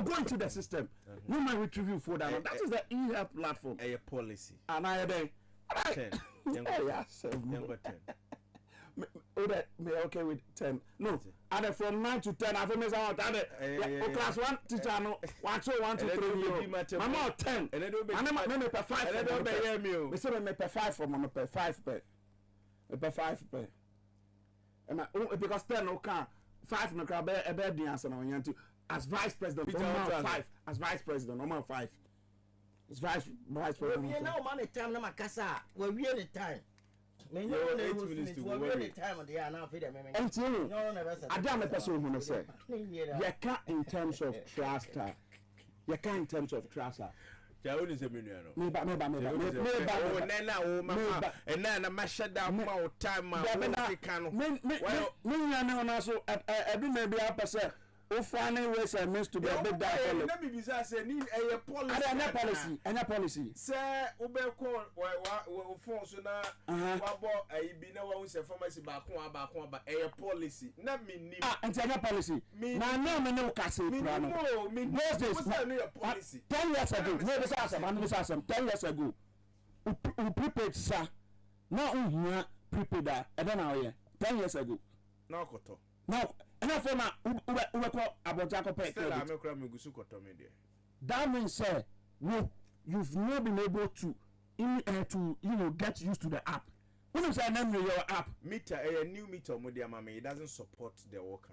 go into the system. No man retrieve you for that. That is the e-health platform. A policy. And I 10. Number 10. me okay with 10. No, and from 9 to 10, I think out. Class 1 teacher no 1 2 1 2 3. I'm not 10. And then me per 5. And then be me. Me say me per 5 from me per 5 per. Me per 5 per. And because 10 no can 5 no can be the answer no yantu. As vice president, I'm 5. As vice president, I'm 5. It's vice president. We now man time na makasa. We the time. Me no the time on the now feed them. Until I don't person who say. You can't in terms of trust. You can't in terms of trust. Ja woni se menu no. Me ba. Oh nena o mama. And na ma shut down ma o time ma o ka no. Me nyane na so ebi na bi apese. O funny ways and means to be a big guy. Let me be say need a policy. Any policy. Say ube ko phone so na wabo bi na wa say pharmacy ba a policy. Na me ni. And any policy. Na no me no ka say pra no. Those days policy. 10 years ago. No be say 10 years ago. U prepaid sa. Na unhia prepaid da. E be na o ye. 10 years ago. Na okoto. Now enough for now, we call about Jacob. That means, sir, you've not been able to get used to the app. When you say name your app, meter a new meter, it doesn't support the work.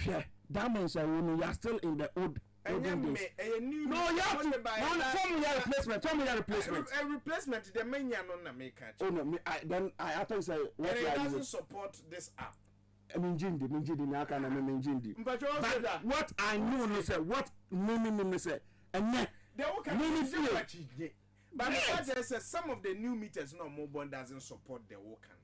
Yeah, that means you are still in the old. Days. No, you have to buy. Tell me your replacement. A replacement, the main on make. Oh no, then I thought you say what it doesn't support this app. Minjindi but what I know no say what me say and they all can but the says some of the new meters no mobile doesn't support the worker.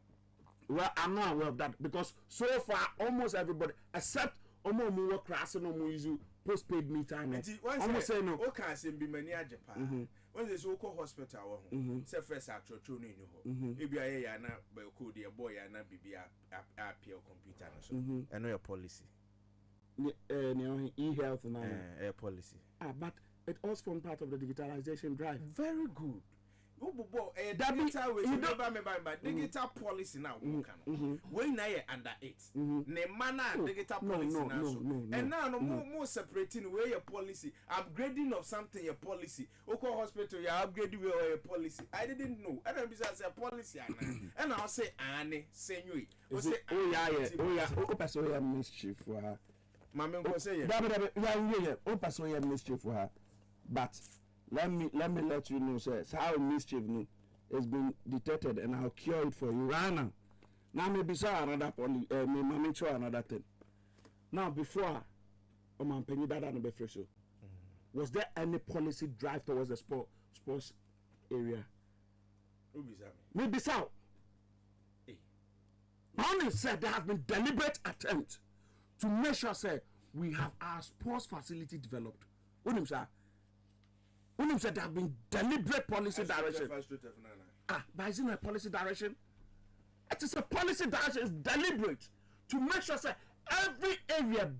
Well, I'm not aware of that because so far almost everybody except omo work class no mo use postpaid meter and almost say no okay say be many Japan when they so hospital say first actual no ho e bia ya na ba ko de boy ya na bibia appeal computer no so and no your policy e-health na policy but it also form part of the digitalization drive. Very good. Digital way you never remember digital policy now when na under 8 ne mana digital policy now and now no more separating where your policy upgrading of something your policy oko hospital you upgrade where your policy I didn't know and then say policy and I say ane senyo o say oh yeah o person ya mischief for her mama go say yeah o person ya mischief for her but let me let you know, sir, how mischief has been detected, and I'll cure it for you right now. Now maybe say another policy, me show another thing. Now before, man, penny that and be fresh. Was there any policy drive towards the sports area? Maybe so. Only said there has been deliberate attempt to make sure, say, we have our sports facility developed. What do you say? When you said there have been deliberate policy direction. But isn't a policy direction? It is a policy direction. It's deliberate to make sure that every area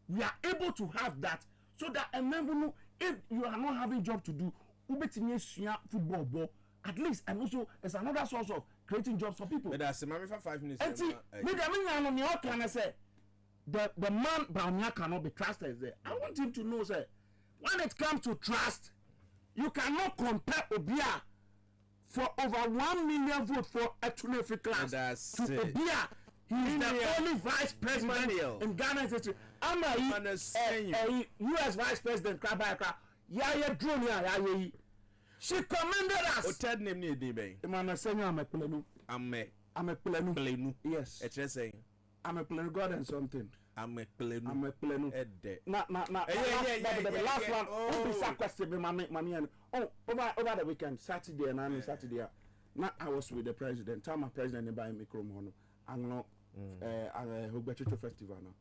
we are able to have that, so that a member if you are not having job to do, football ball at least, and also it's another source of creating jobs for people. But that's for 5 minutes. And say the man Baunia cannot be trusted there. I want him to know, sir. When it comes to trust, you cannot compare Obia for over 1 million votes for a Tunefi class to Obia. He is the only vice president in Ghana's history. I'm a US vice president. Yaya Junior, she commended us. What third name need to be? I'm a senior. I'm a plenu. Yes. It's saying I'm a plenu. God and something. I'm a plenu. Nah. The last one. Oh, be question, mommy. Oh, over the weekend, Saturday and Saturday. Now I was with the president. Tell my president to buy me Chrome. I'm not. Hogbechicho festival now.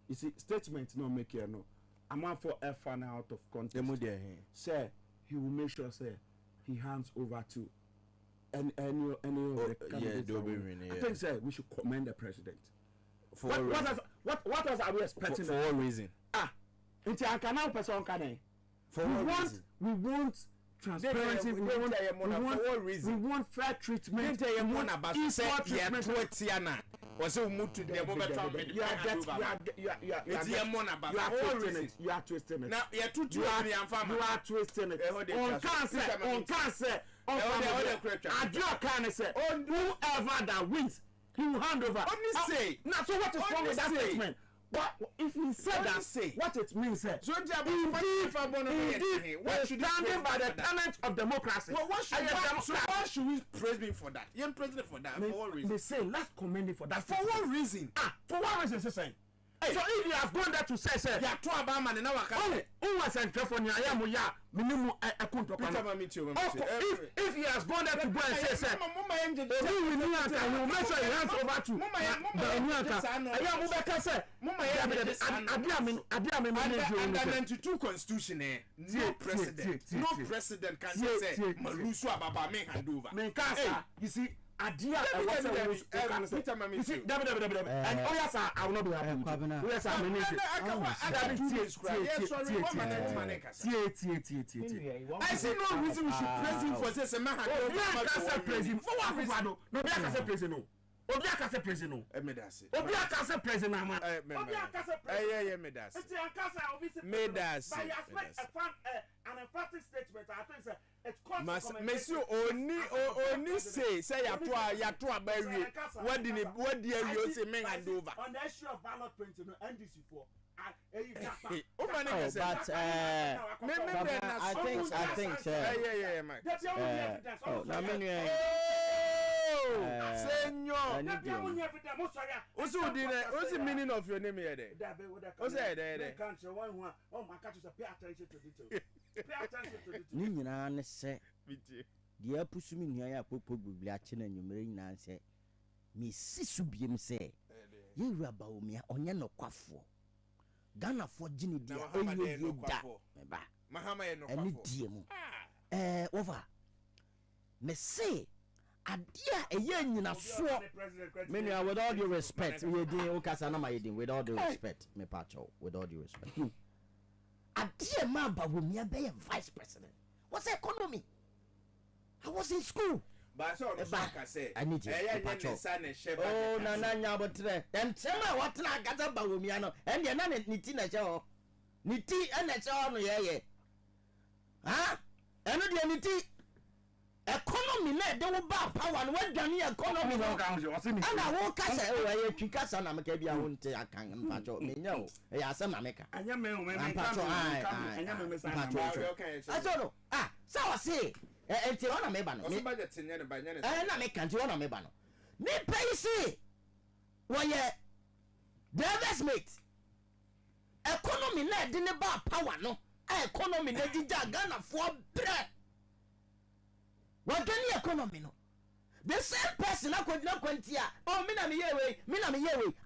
You see, statements no make here no. I'm out for a fan out of context. Say he will make sure say he hands over to any of the candidates. I think say we should commend the president. For what else are we expecting? For what reason? Into a canal person can. For what reason? We want transparency. We want fair treatment. We want equal treatment. Was a mood to the you are twisting it. Now you are twisting it. On cancer. Whoever that wins, he will hand over. Only say. Now, so what is wrong with that statement? What if he said that? What it means, sir? So standing by the tenets of democracy. Well, why should we praise me for that? You're president for that. For what reason? They say let's commend him for that. For what reason? For what reason, sir? So if you have gone there to say, sir, you are too about man and now I can't. Who was in California? I am minimum a country. If he has gone there to go and say, sir, who will you answer? You make sure he hands over to the new answer. I am Mubaka, sir. Under 92 constitution, no president can say, Malusu Ababa may hand over. You see. Adia, you see, and oh yes, I will not be happy. Yes, I see no reason we should praise him for this. Man, praise him. For what reason? No, I can't say praise him. Obiaka say president. Obiaka say president. Obiaka say president. Medasi. It's Ankasa obviously. Medasi. But you expect an emphatic statement. I think it's called. Monsieur Oni say yatwa berry. What did you say men hand over? On the issue of ballot printing, NDC for. But I think Senor. What's the meaning of your name here? What's that? Pay attention to detail. Say, dear Pusumi, Nia Popo Bibliachin and you marrying answer. Miss Subium say, you rabao me on your no quaffo. Ghana for Ginny, dear, Mahama and DMO. Over. Me say, a dear, a young in a four. Many are with all due respect. We did Okasanama with all due respect, me pacho, with all due respect. A dear Mamba will me be a vice president. What's economy? I was in school. But I saw the back I said, I need you. Oh, Nana, but then tell me what I got about Miano and you're not Nitina show. Niti and that's all, yeah. Huh? And the economy, they will buy power and what Johnny economy. And I won't catch it. Oh, I can't catch an American. I won't take a can patch me. No, I am some America. I don't know. So I say. Enti ona meba no. Budget nyane ba nyane. Na me kan ti ona meba no. Me pay say wo ye drivers mate. Economy na de ne ba power no. Economy na dija Ghana for bread. What any economy no. The same person akodina kwantia. Oh me na me yewe.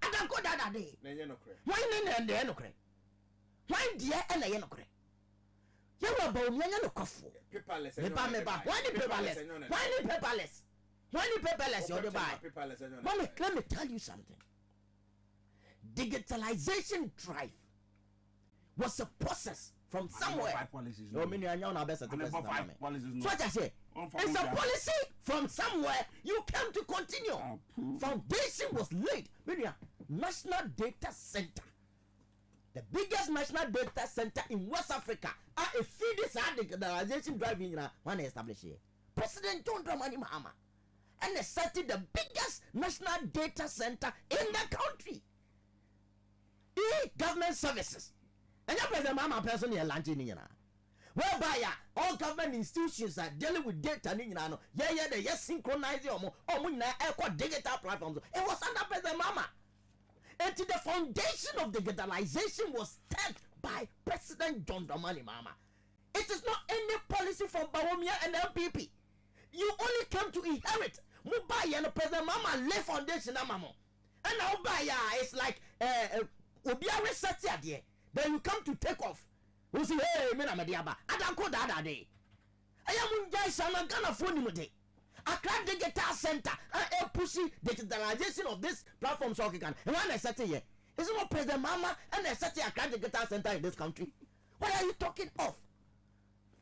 Adanko dada dey. Na ye no kre. Why na dey no kre? Why dey na ye no kre? You were born, you know, coffee. Paperless. Why the paperless? You're the buy. Let me tell you something. Digitalization drive was a process from somewhere. No, meaning I know now best at the best. So what I say, it's a policy from somewhere. You came to continue. Foundation was laid. Meaning National Data Center. The biggest national data center in West Africa. A feed digitalization driving one established here. President John Dramani Mahama. And they started the biggest national data center in the country. E-government services. And your President Mahama personally launching in whereby all government institutions are dealing with data. They synchronize digital platforms. It was under President Mahama. And the foundation of digitalization was set by President John Dramani Mahama. It is not any policy from Bawumia and MPP. You only came to inherit. Mubaya and President Mahama lay foundation amamo. And now it's like Obia research there. Then you come to take off. You say, hey, Mina Mediaba, I don't go that day. I am in Jaisana Ghana phone day. Accra Digital Center and pushing digitalization of this platform so can. And when I said here, it's not President Mama and I said Accra Digital Center in this country. What are you talking of?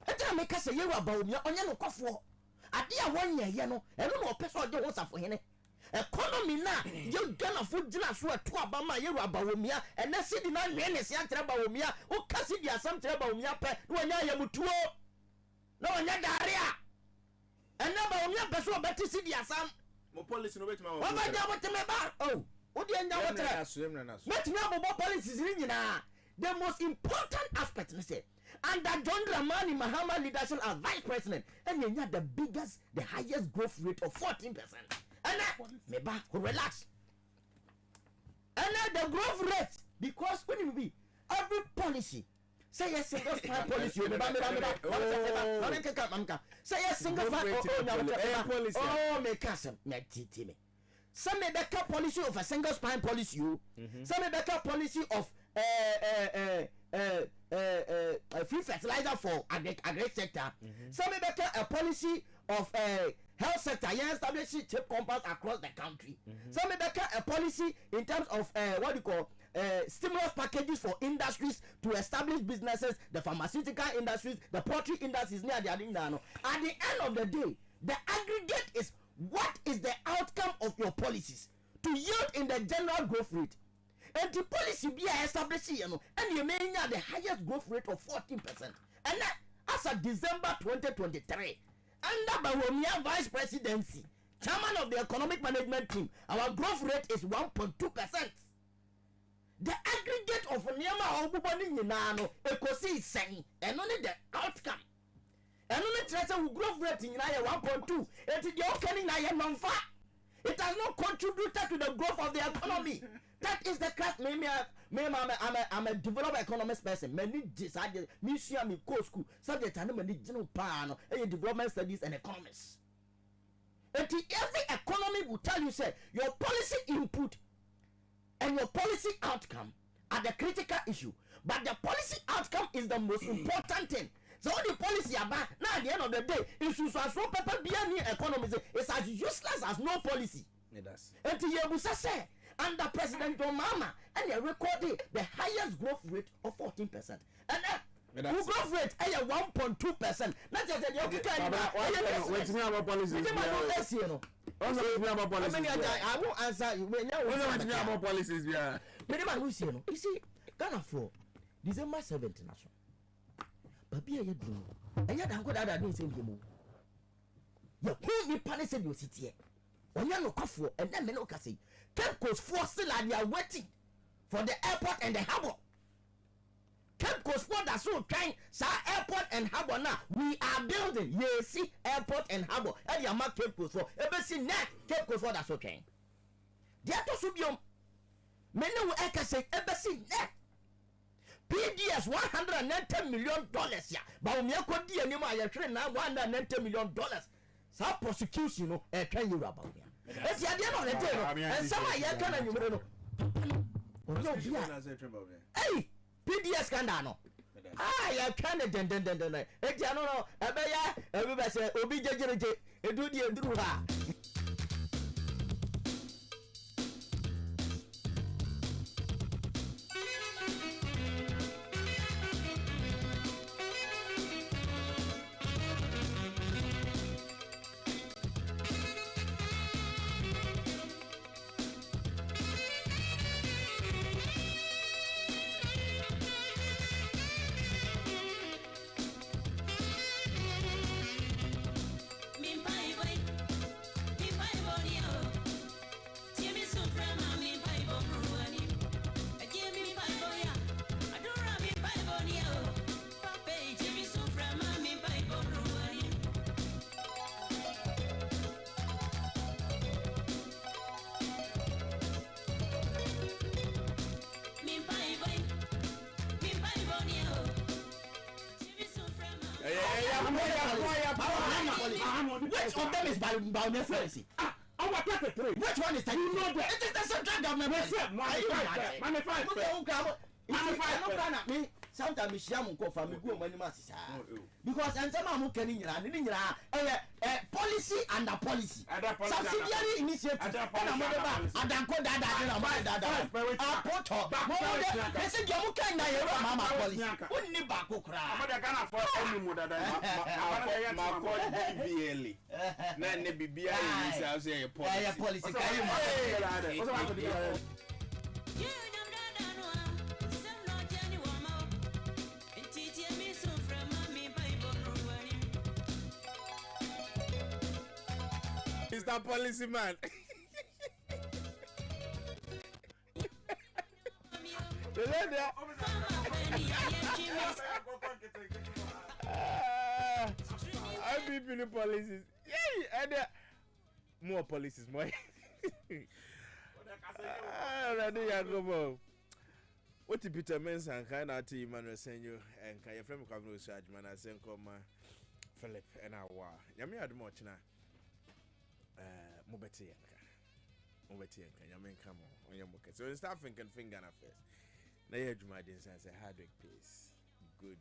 Eja make say yeru abawomia onye no kwafo. Ade a wonye ye no, eno no opeso ode wo safo hene. Economy na you gonna food gina so to abama yeru abawomia ene sidi na nwe ne sia ntere abawomia o kasi di asam ntere abawomia pe no nya ye mutuo no nya daria ene abawomia be so obeti sidi asam mo policy no betima o ba ja boteme ba oh o di nya wotre betimi abobo policies ni nyina. The most important aspect is say under John Dramani Mahama leadership as vice president and you had the biggest, the highest growth rate of 14%. And meba relax. And the growth rate because when you be every policy say a single spine policy. Say a single policy. Oh, make us me. Some make the policy of a single spine policy. Some make the policy of free fertilizer for agri sector. Some make a policy of health sector. Yeah, establishing cheap compounds across the country. Some make a policy in terms of what you call stimulus packages for industries to establish businesses, the pharmaceutical industries, the poultry industries near the Adinano. At the end of the day, the aggregate is what is the outcome of your policies to yield in the general growth rate. And the policy be established, you know, and you may have the highest growth rate of 14%. And that, as of December 2023, under Bawumia vice presidency, chairman of the economic management team, our growth rate is 1.2%. The aggregate of Nyama Obubani Ninano, Ekosi is saying, and only the outcome. And only treasure growth rate in 1.2. It is your opening non-fa. It has not contributed to the growth of the economy. That is the class. I'm a developed economist person. Many decided, museum, me co school, subject, and many general pan, development studies and economists. And every economy will tell you, say, your policy input and your policy outcome are the critical issue. But the policy outcome is the most important thing. So the policy about now at the end of the day, if you transfer paper beyond the economy, it's as useless as no policy. It does. And to Yebusa say, under President Obama, and they recorded the highest growth rate of 14%. And who growth rate is 1.2%. Not just the other kind what's me about policies? I won't answer you. What's me about policies? Yeah. You see, Ghana for December 17th. But be a year dream. And yet, I'm going to do something. You who me punish your city. When you look for and then men can say, Cape for still and you are waiting for the airport and the harbor. Cape Coast for that so trying, sir, airport and harbor now. We are building, you see, airport and harbor. And you are marked Cape Coast for ever see net Cape Coast for that so trying. The other subium, many will echo say, ever see net. PDS $190 million, yeah. But when you could do anymore, you're trying now $190 million. So prosecution, no, can you about me? It's the idea of the day, and some I can you know. Hey, PDS scandal. I can't then. It's no, everybody say, Obj, do the Which of them is by reference? Which one is that? You know that it is the central government. Me sometimes me go for me go money mass because and some am can in policy under policy. Subsidiary initiative. Adanko dada apoto. They say you can na your mama policy. Unni bako kra. Amada Ghana for any more than my BVL. Na ne bibia yi say policy. Mr. Policeman. I be the policies. Yeah, and more policies, more. What if Peter Mensa and kind of team and send you and can your friend Kwabena Owusu Agyeman and send come Philip and our Yami had much now. Mobeti yanka yamen come on your moke. So start thinking finger na first. Na ye adwuma den say hard work pays good